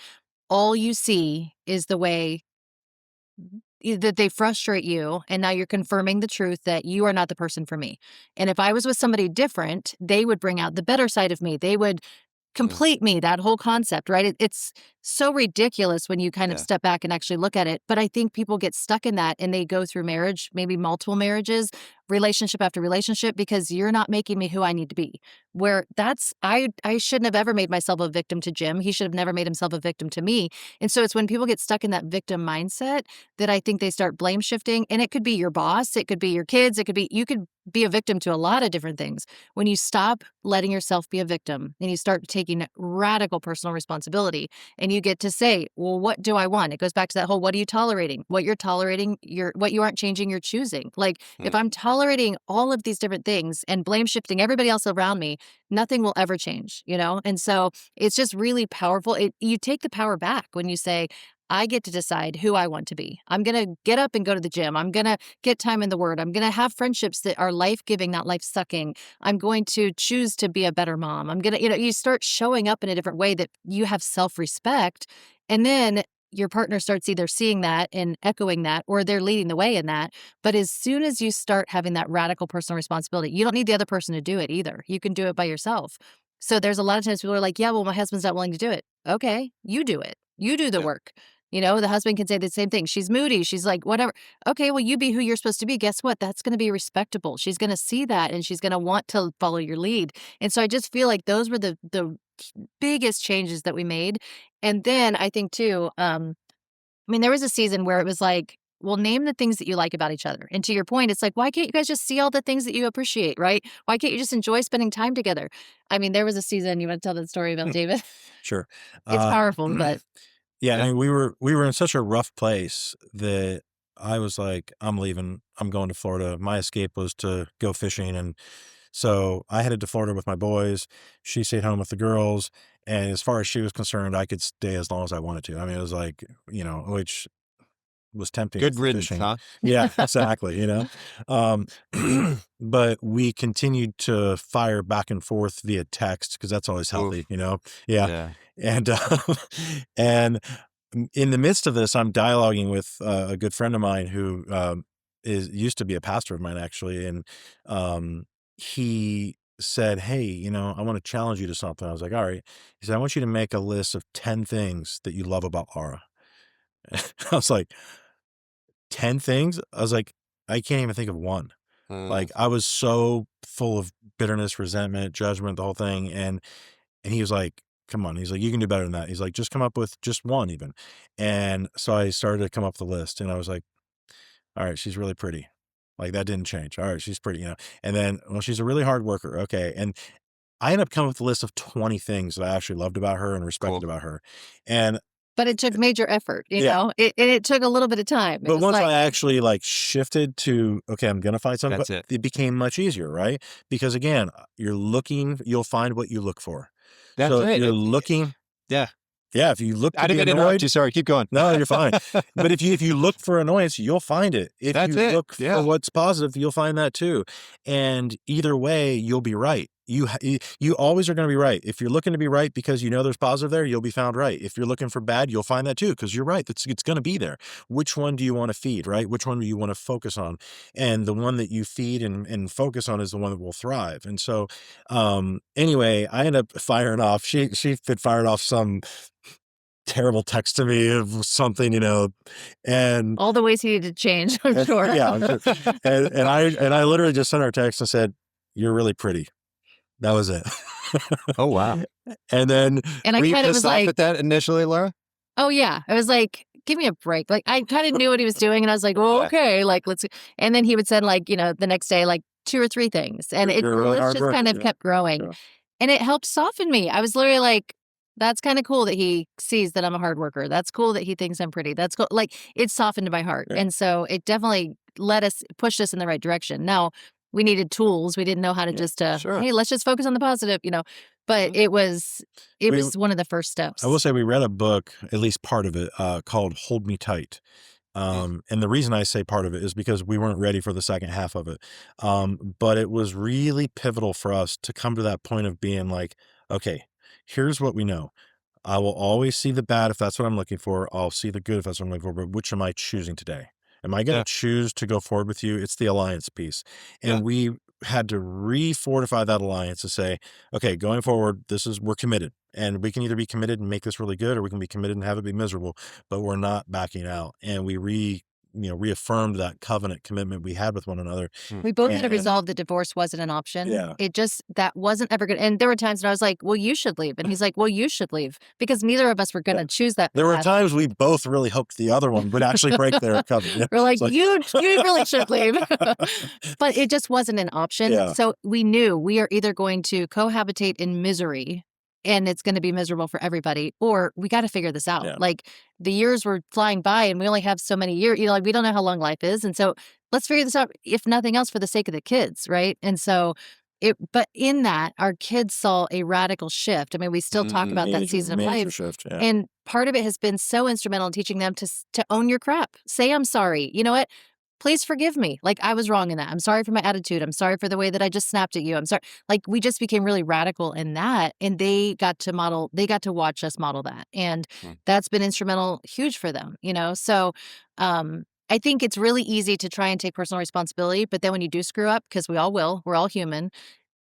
all you see is the way that they frustrate you. And now you're confirming the truth that you are not the person for me. And if I was with somebody different, they would bring out the better side of me. They would complete me, that whole concept, right? It's so ridiculous when you kind of step back and actually look at it. But I think people get stuck in that and they go through marriage, maybe multiple marriages, relationship after relationship, because you're not making me who I need to be. Where I shouldn't have ever made myself a victim to Jim. He should have never made himself a victim to me. And so it's when people get stuck in that victim mindset that I think they start blame shifting. And it could be your boss, it could be your kids, you could be a victim to a lot of different things. When you stop letting yourself be a victim and you start taking radical personal responsibility and you get to say, well, what do I want? It goes back to that whole, what are you tolerating? What you're tolerating, what you aren't changing, you're choosing. Like if I'm tolerating all of these different things and blame shifting everybody else around me, nothing will ever change, you know? And so it's just really powerful. You take the power back when you say, I get to decide who I want to be. I'm going to get up and go to the gym. I'm going to get time in the Word. I'm going to have friendships that are life-giving, not life-sucking. I'm going to choose to be a better mom. I'm going to, you start showing up in a different way that you have self-respect. And then your partner starts either seeing that and echoing that, or they're leading the way in that. But as soon as you start having that radical personal responsibility, you don't need the other person to do it either. You can do it by yourself. So there's a lot of times people are like, yeah, well, my husband's not willing to do it. Okay, you do it. You do the work. You know, the husband can say the same thing. She's moody. She's like, whatever. Okay, well, you be who you're supposed to be. Guess what? That's going to be respectable. She's going to see that and she's going to want to follow your lead. And so I just feel like those were the biggest changes that we made. And then I think too, I mean, there was a season where it was like, well, name the things that you like about each other. And to your point, it's like, why can't you guys just see all the things that you appreciate, right? Why can't you just enjoy spending time together? I mean, there was a season, you want to tell that story about David? Sure. It's powerful, but Yeah, I mean, we were in such a rough place that I was like, I'm leaving. I'm going to Florida. My escape was to go fishing. And so I headed to Florida with my boys. She stayed home with the girls. And as far as she was concerned, I could stay as long as I wanted to. I mean, it was like, which was tempting. Good for riddance, fishing. huh? Yeah, exactly. But we continued to fire back and forth via text because that's always healthy, Yeah. Yeah. And and in the midst of this, I'm dialoguing with a good friend of mine who used to be a pastor of mine actually, and he said, "Hey, I want to challenge you to something." I was like, "All right." He said, "I want you to make a list of 10 things that you love about Lara." I was like, 10 things? I was like, I can't even think of one. Like I was so full of bitterness, resentment, judgment, the whole thing, and he was like, come on. He's like, you can do better than that. He's like, just come up with just one even. And so I started to come up with the list, and I was like, all right, she's really pretty. Like, that didn't change. All right, she's pretty, and then, well, she's a really hard worker. Okay. And I ended up coming up with a list of 20 things that I actually loved about her and respected about her. And but it took major effort, you know, it took a little bit of time. But once I actually like shifted to, okay, I'm going to find something, That's it became much easier, right? Because again, you'll find what you look for. That's so right. You're looking. Yeah. Yeah. If you look to I be didn't annoyed, interrupt you. Sorry. Keep going. No, you're fine. But if you look for annoyance, you'll find it. If That's you it. look for what's positive, you'll find that too. And either way, you'll be right. You always are going to be right. If you're looking to be right because you know there's positive there, you'll be found right. If you're looking for bad, you'll find that too, because you're right. It's going to be there. Which one do you want to feed, right? Which one do you want to focus on? And the one that you feed and focus on is the one that will thrive. And so, anyway, I ended up firing off. She had fired off some terrible text to me of something, and all the ways he needed to change, I'm sure. Yeah, I'm sure. And I literally just sent her a text and said, "You're really pretty." That was it. Oh, wow. And then I kind of was like, at that initially, Lara? Oh yeah. I was like, give me a break. Like, I kind of knew what he was doing, and I was like, well, okay, like, let's, and then he would send, like, the next day, like 2 or 3 things, and it just kind of kept growing, and it helped soften me. I was literally like, that's kind of cool that he sees that I'm a hard worker. That's cool that he thinks I'm pretty. That's cool. Like, it softened my heart. And so it definitely pushed us in the right direction. Now, we needed tools. We didn't know how to just, hey, let's just focus on the positive, but it was one of the first steps. I will say we read a book, at least part of it, called Hold Me Tight. And the reason I say part of it is because we weren't ready for the second half of it. But it was really pivotal for us to come to that point of being like, okay, here's what we know. I will always see the bad if that's what I'm looking for. I'll see the good if that's what I'm looking for. But which am I choosing today? Am I going to choose to go forward with you? It's the alliance piece. And we had to re-fortify that alliance to say, okay, going forward, we're committed. And we can either be committed and make this really good, or we can be committed and have it be miserable, but we're not backing out. And we reaffirmed that covenant commitment we had with one another. We both had to resolve that divorce wasn't an option. Yeah. That wasn't ever good. And there were times when I was like, well, you should leave. And he's like, well, you should leave, because neither of us were going to choose that. There were times we both really hoped the other one would actually break their covenant. We're like, you really should leave. But it just wasn't an option. Yeah. So we knew we are either going to cohabitate in misery, and it's going to be miserable for everybody, or we got to figure this out. Yeah. Like, the years were flying by, and we only have so many years, like, we don't know how long life is. And so let's figure this out, if nothing else, for the sake of the kids. Right. And so but in that, our kids saw a radical shift. I mean, we still talk about that season of life. Shift, yeah. And part of it has been so instrumental in teaching them to own your crap. Say, I'm sorry. You know what? Please forgive me. Like, I was wrong in that. I'm sorry for my attitude. I'm sorry for the way that I just snapped at you. I'm sorry. Like, we just became really radical in that. And they got to watch us model that. And that's been instrumental, huge for them, So I think it's really easy to try and take personal responsibility. But then when you do screw up, because we all will, we're all human,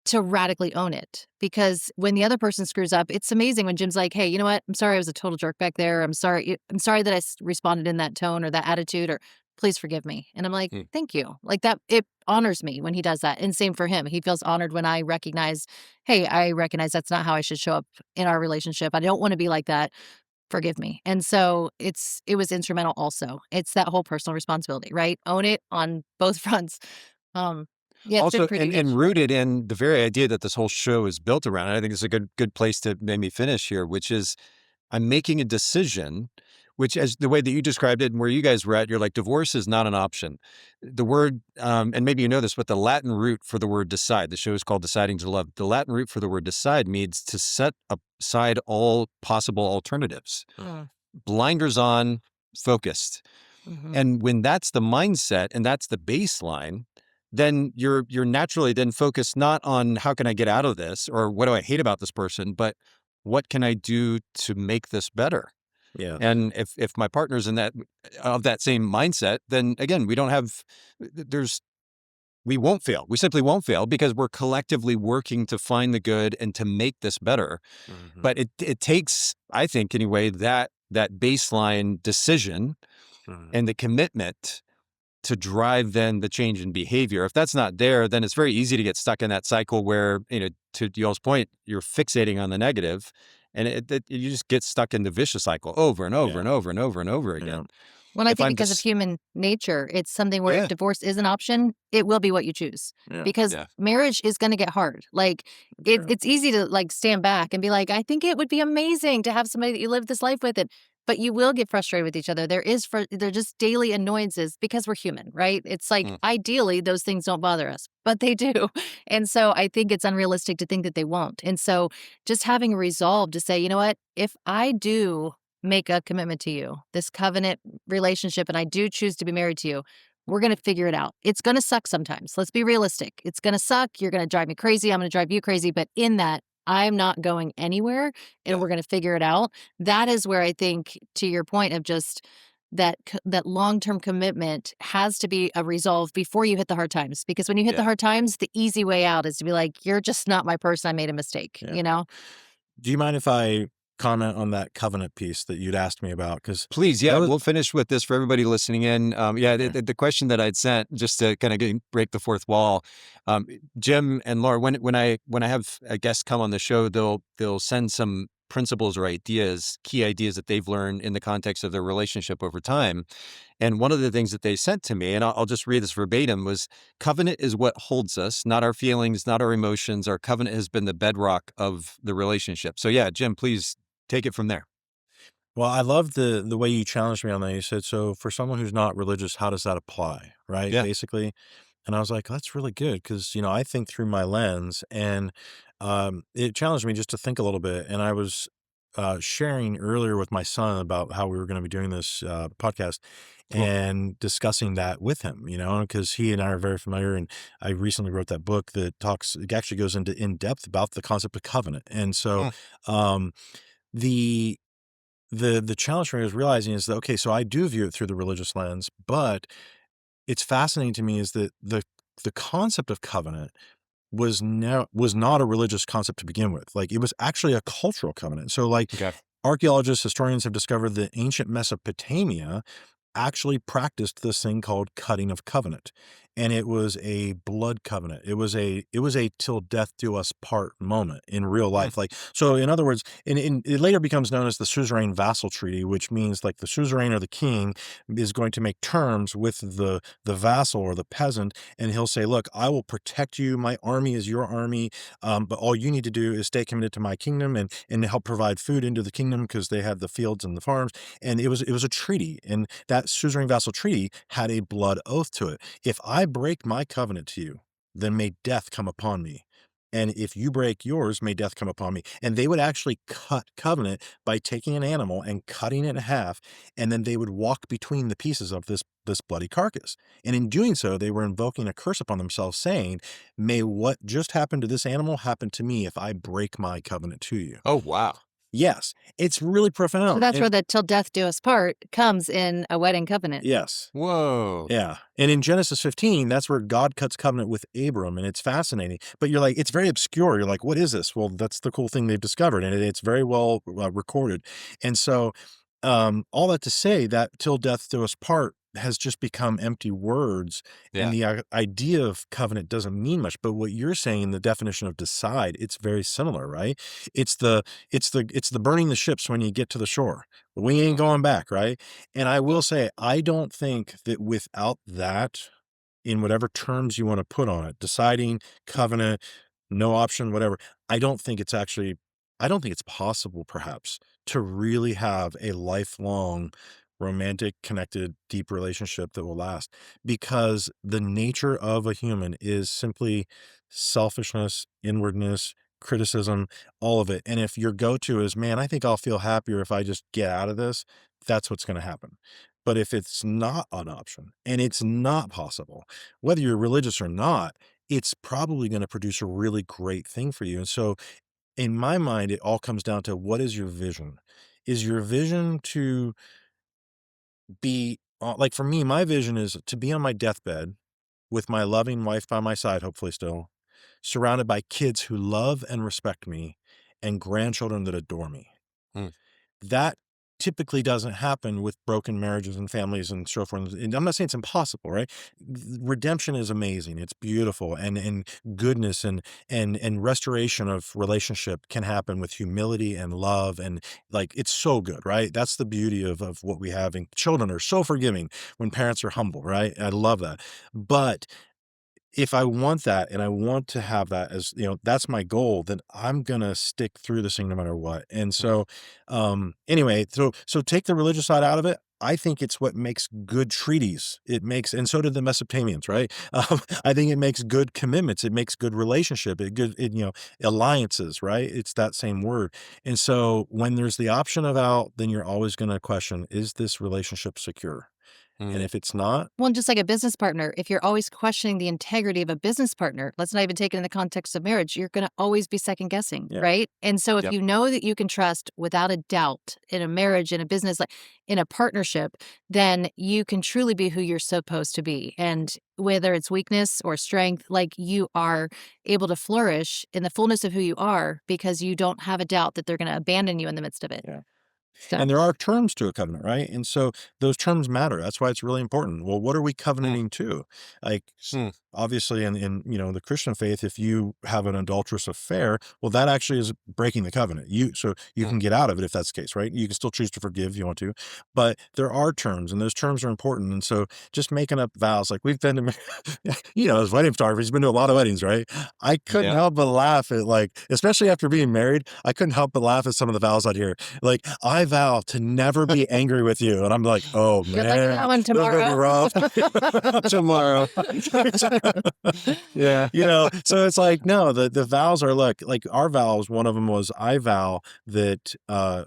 to radically own it. Because when the other person screws up, it's amazing when Jim's like, hey, you know what? I'm sorry I was a total jerk back there. I'm sorry that I responded in that tone or that attitude, or please forgive me. And I'm like, thank you. Like, that, it honors me when he does that. And same for him. He feels honored when I recognize, hey, I recognize that's not how I should show up in our relationship. I don't want to be like that. Forgive me. And so it was instrumental also. It's that whole personal responsibility, right? Own it on both fronts. Yeah, also, and rooted in the very idea that this whole show is built around. And I think it's a good place to maybe finish here, which is, I'm making a decision, which, as the way that you described it and where you guys were at, you're like, divorce is not an option. The word, and maybe you know this, but the Latin root for the word decide, the show is called Deciding to Love. The Latin root for the word decide means to set aside all possible alternatives. Blinders on, focused. And when that's the mindset and that's the baseline, then you're naturally then focused not on how can I get out of this or what do I hate about this person, but what can I do to make this better? Yeah. And if my partner's that same mindset, then again, we won't fail. We simply won't fail because we're collectively working to find the good and to make this better. But it takes, I think anyway, that baseline decision and the commitment to drive then the change in behavior. If that's not there, then it's very easy to get stuck in that cycle where, to y'all's point, you're fixating on the negative And you just get stuck in the vicious cycle over and over Yeah. and over and over and over Yeah. again. Well, I If think I'm because of just, human nature, it's something where yeah, if divorce is an option, it will be what you choose Yeah. because yeah, marriage is going to get hard. Like Yeah. it's easy to like stand back and be like, I think it would be amazing to have somebody that you live this life with it. But you will get frustrated with each other. They're just daily annoyances because we're human, right? It's like Mm. ideally those things don't bother us, but they do. And so I think it's unrealistic to think that they won't. And so just having a resolve to say, you know what, if I do make a commitment to you, this covenant relationship, and I do choose to be married to you, we're going to figure it out. It's going to suck sometimes. Let's be realistic. It's going to suck. You're going to drive me crazy. I'm going to drive you crazy. But in that, I'm not going anywhere and Yeah. we're going to figure it out. That is where I think, to your point of just that long-term commitment has to be a resolve before you hit the hard times. Because when you hit the Yeah. hard times, the easy way out is to be like, you're just not my person. I made a mistake, Yeah. you know? Do you mind if I comment on that covenant piece that you'd asked me about? Because please, yeah, we'll finish with this for everybody listening in. The question that I'd sent just to kind of break the fourth wall, Jim and Laura, when I have a guest come on the show, they'll send some principles or ideas, key ideas that they've learned in the context of their relationship over time. And one of the things that they sent to me, and I'll just read this verbatim, was covenant is what holds us, not our feelings, not our emotions. Our covenant has been the bedrock of the relationship. So yeah, Jim, please take it from there. Well, I love the way you challenged me on that. You said, so for someone who's not religious, how does that apply? Right. Yeah. Basically. And I was like, that's really good. Cause I think through my lens and, it challenged me just to think a little bit. And I was, sharing earlier with my son about how we were going to be doing this, podcast Cool. and discussing that with him, cause he and I are very familiar. And I recently wrote that book that it actually goes into in depth about the concept of covenant. And so, Mm. um, the, the challenge for me is realizing is that, okay, so I do view it through the religious lens, but it's fascinating to me is that the concept of covenant was not a religious concept to begin with. Like it was actually a cultural covenant. So like Okay. archaeologists, historians have discovered that ancient Mesopotamia actually practiced this thing called cutting of covenant, and it was a blood covenant. It was a till death do us part moment in real Mm. life. Like, so in other words, it later becomes known as the suzerain vassal treaty, which means like the suzerain or the king is going to make terms with the vassal or the peasant, and he'll say, look, I will protect you, my army is your army, but all you need to do is stay committed to my kingdom and help provide food into the kingdom because they had the fields and the farms. And it was a treaty, and that suzerain vassal treaty had a blood oath to it. If I break my covenant to you, then may death come upon me. And if you break yours, may death come upon me. And they would actually cut covenant by taking an animal and cutting it in half, and then they would walk between the pieces of this bloody carcass. And in doing so, they were invoking a curse upon themselves, saying, may what just happened to this animal happen to me if I break my covenant to you. Oh, wow. Yes, it's really profound. So that's And where the till death do us part comes in a wedding covenant. yes. Whoa. Yeah. And in Genesis 15, that's where God cuts covenant with Abram, and it's fascinating. But you're like, it's very obscure. You're like, what is this? Well, that's the cool thing they've discovered, and it's very well recorded. And so, all that to say that till death do us part has just become empty words, and Yeah. the idea of covenant doesn't mean much. But what you're saying, the definition of decide, it's very similar, right? It's the burning the ships when you get to the shore. We ain't going back, right? And I will say, I don't think that without that, in whatever terms you want to put on it, deciding, covenant, no option, whatever, I don't think it's possible perhaps to really have a lifelong romantic, connected, deep relationship that will last, because the nature of a human is simply selfishness, inwardness, criticism, all of it. And if your go-to is, man, I think I'll feel happier if I just get out of this, that's what's going to happen. But if it's not an option and it's not possible, whether you're religious or not, it's probably going to produce a really great thing for you. And so in my mind, it all comes down to, what is your vision? Is your vision to be like, for me, my vision is to be on my deathbed with my loving wife by my side, hopefully still, surrounded by kids who love and respect me and grandchildren that adore me. Mm. That typically doesn't happen with broken marriages and families and so forth. And I'm not saying it's impossible, right? Redemption is amazing. It's beautiful, and goodness and restoration of relationship can happen with humility and love, and like it's so good, right? That's the beauty of what we have. And children are so forgiving when parents are humble, right? I love that. But if I want that and I want to have that as, that's my goal, then I'm going to stick through this thing no matter what. And so, anyway, so take the religious side out of it. I think it's what makes good treaties. And so did the Mesopotamians, right? I think it makes good commitments. It makes good relationship, alliances, right? It's that same word. And so when there's the option of out, then you're always going to question, is this relationship secure? And if it's not, Well, just like a business partner, if you're always questioning the integrity of a business partner, let's not even take it in the context of marriage, you're going to always be second guessing, Yeah. right? And so if Yep. you know that you can trust without a doubt in a marriage, in a business, like in a partnership, then you can truly be who you're supposed to be. And whether it's weakness or strength, like you are able to flourish in the fullness of who you are because you don't have a doubt that they're going to abandon you in the midst of it. Yeah. So, and there are terms to a covenant, right? And so those terms matter. That's why it's really important. Well, what are we covenanting to? Like, Hmm. obviously in the Christian faith, if you have an adulterous affair, well, that actually is breaking the covenant. You can get out of it if that's the case, right? You can still choose to forgive if you want to, but there are terms, and those terms are important. And so just making up vows, like we've been to, as wedding photographers, he's been to a lot of weddings, right? I couldn't Yeah. help but laugh at, like, especially after being married, I couldn't help but laugh at some of the vows I'd hear. Like, I vow to never be angry with you. And I'm like, oh good luck with man, that one this is gonna be rough. Tomorrow. Yeah. So it's like, no, the vows are, look, like our vows, one of them was, I vow that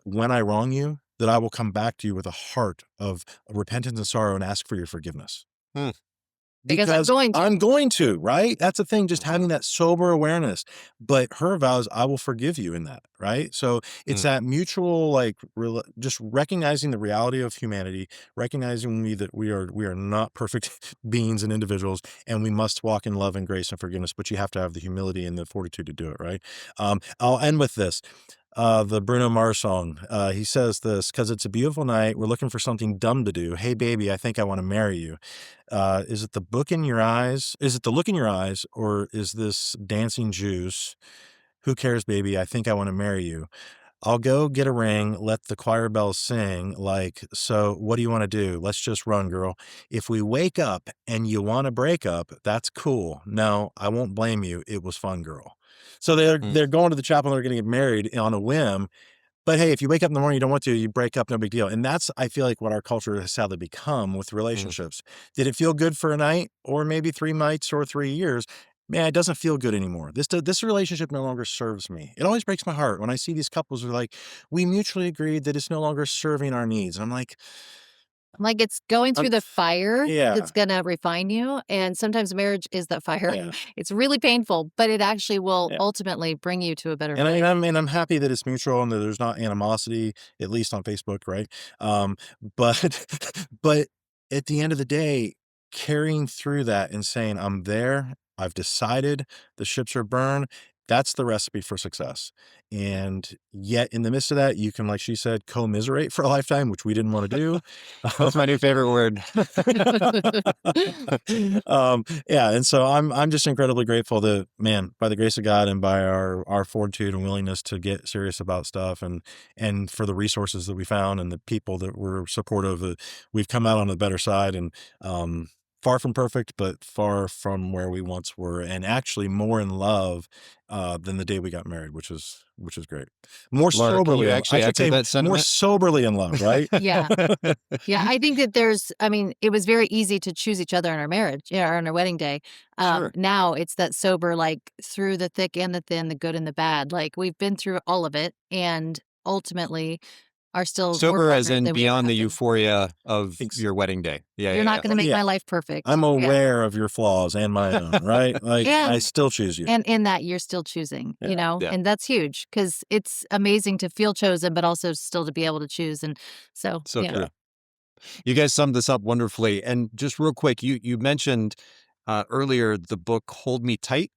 when I wrong you, that I will come back to you with a heart of repentance and sorrow and ask for your forgiveness. Because I'm going to. Right? That's the thing, just having that sober awareness. But her vows, I will forgive you in that, right? So it's that mutual, like, just recognizing the reality of humanity, recognizing that we are not perfect beings and individuals, and we must walk in love and grace and forgiveness, but you have to have the humility and the fortitude to do it, right? I'll end with this. The Bruno Mars song. He says this, because it's a beautiful night. We're looking for something dumb to do. Hey, baby, I think I want to marry you. Is it the book in your eyes? Is it the look in your eyes? Or is this dancing juice? Who cares, baby? I think I want to marry you. I'll go get a ring, let the choir bells sing, like, so what do you want to do? Let's just run, girl. If we wake up and you want to break up, that's cool. No, I won't blame you. It was fun, girl. So they're going to the chapel and they're going to get married on a whim. But hey, if you wake up in the morning, you don't want to, you break up, no big deal. And that's, I feel like, what our culture has sadly become with relationships. Did it feel good for a night or maybe 3 nights or 3 years? Man, it doesn't feel good anymore. This relationship no longer serves me. It always breaks my heart when I see these couples who are like, we mutually agreed that it's no longer serving our needs. And I'm like, it's going through the fire yeah. that's going to refine you. And sometimes marriage is that fire. Yeah. It's really painful, but it actually will Yeah. ultimately bring you to a better And place. I'm happy that it's mutual and that there's not animosity, at least on Facebook, right? But but at the end of the day, carrying through that and saying, I'm there, I've decided, the ships are burned. That's the recipe for success. And yet in the midst of that, you can, like she said, commiserate for a lifetime, which we didn't want to do. That's my new favorite word. Yeah. And so I'm just incredibly grateful that, man, by the grace of God and by our fortitude and willingness to get serious about stuff, and for the resources that we found and the people that were supportive, we've come out on the better side, and far from perfect, but far from where we once were, and actually more in love than the day we got married, which is great. More Lara, can soberly, you I actually should echo say, that more sentiment? soberly in love, right? Yeah. Yeah. I think that it was very easy to choose each other on our marriage, or on our wedding day. Sure. Now it's that sober, like through the thick and the thin, the good and the bad. Like we've been through all of it and ultimately are still more Sober as partners in than we ever beyond have the been. euphoria of your wedding day. Yeah, You're not going to make Yeah. my life perfect. I'm Yeah. aware of your flaws and my own, right? Like, Yeah. I still choose you. And in that, you're still choosing, Yeah. Yeah. and that's huge because it's amazing to feel chosen, but also still to be able to choose. And so, So yeah. true. You guys summed this up wonderfully. And just real quick, you mentioned earlier the book Hold Me Tight,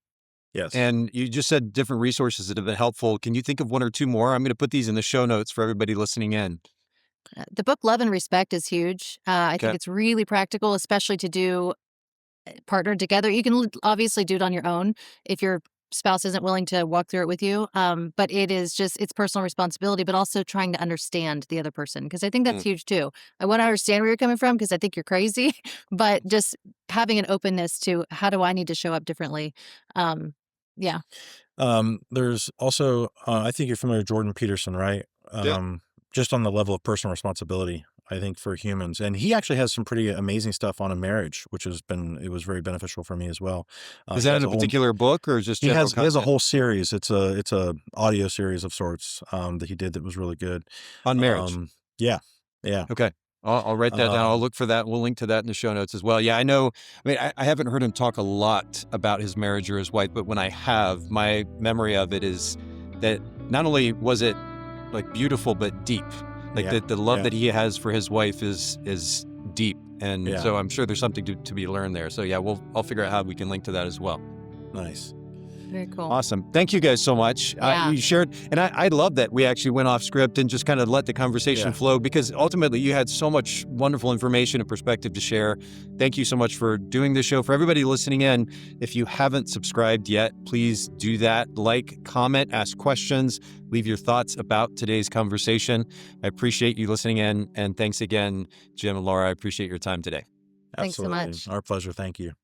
Yes. and you just said different resources that have been helpful. Can you think of one or two more? I'm going to put these in the show notes for everybody listening in. The book Love and Respect is huge. I Okay. think it's really practical, especially to do partnered together. You can obviously do it on your own if your spouse isn't willing to walk through it with you. But it is just, it's personal responsibility, but also trying to understand the other person. Because I think that's huge too. I want to understand where you're coming from because I think you're crazy, but just having an openness to how do I need to show up differently. Yeah. There's also, I think you're familiar with Jordan Peterson, right? Yeah. Just on the level of personal responsibility, I think for humans. And he actually has some pretty amazing stuff on a marriage, which it was very beneficial for me as well. Is He that has in a whole- particular book or just he general has a content? whole series. It's a audio series of sorts, that he did that was really good. On marriage? Yeah. Yeah. Okay. I'll write that down. I'll look for that. We'll link to that in the show notes as well. Yeah, I know. I mean, I haven't heard him talk a lot about his marriage or his wife, but when I have, my memory of it is that not only was it like beautiful, but deep. Like Yeah, the love yeah. that he has for his wife is deep. And Yeah. so I'm sure there's something to be learned there. So yeah, I'll figure out how we can link to that as well. Nice. Very cool. Awesome. Thank you guys so much. Yeah. You shared, and I love that we actually went off script and just kind of let the conversation Yeah. flow, because ultimately you had so much wonderful information and perspective to share. Thank you so much for doing this show. For everybody listening in, if you haven't subscribed yet, please do that. Like, comment, ask questions, leave your thoughts about today's conversation. I appreciate you listening in. And thanks again, Jim and Laura. I appreciate your time today. Thanks so Absolutely. much. Our pleasure. Thank you.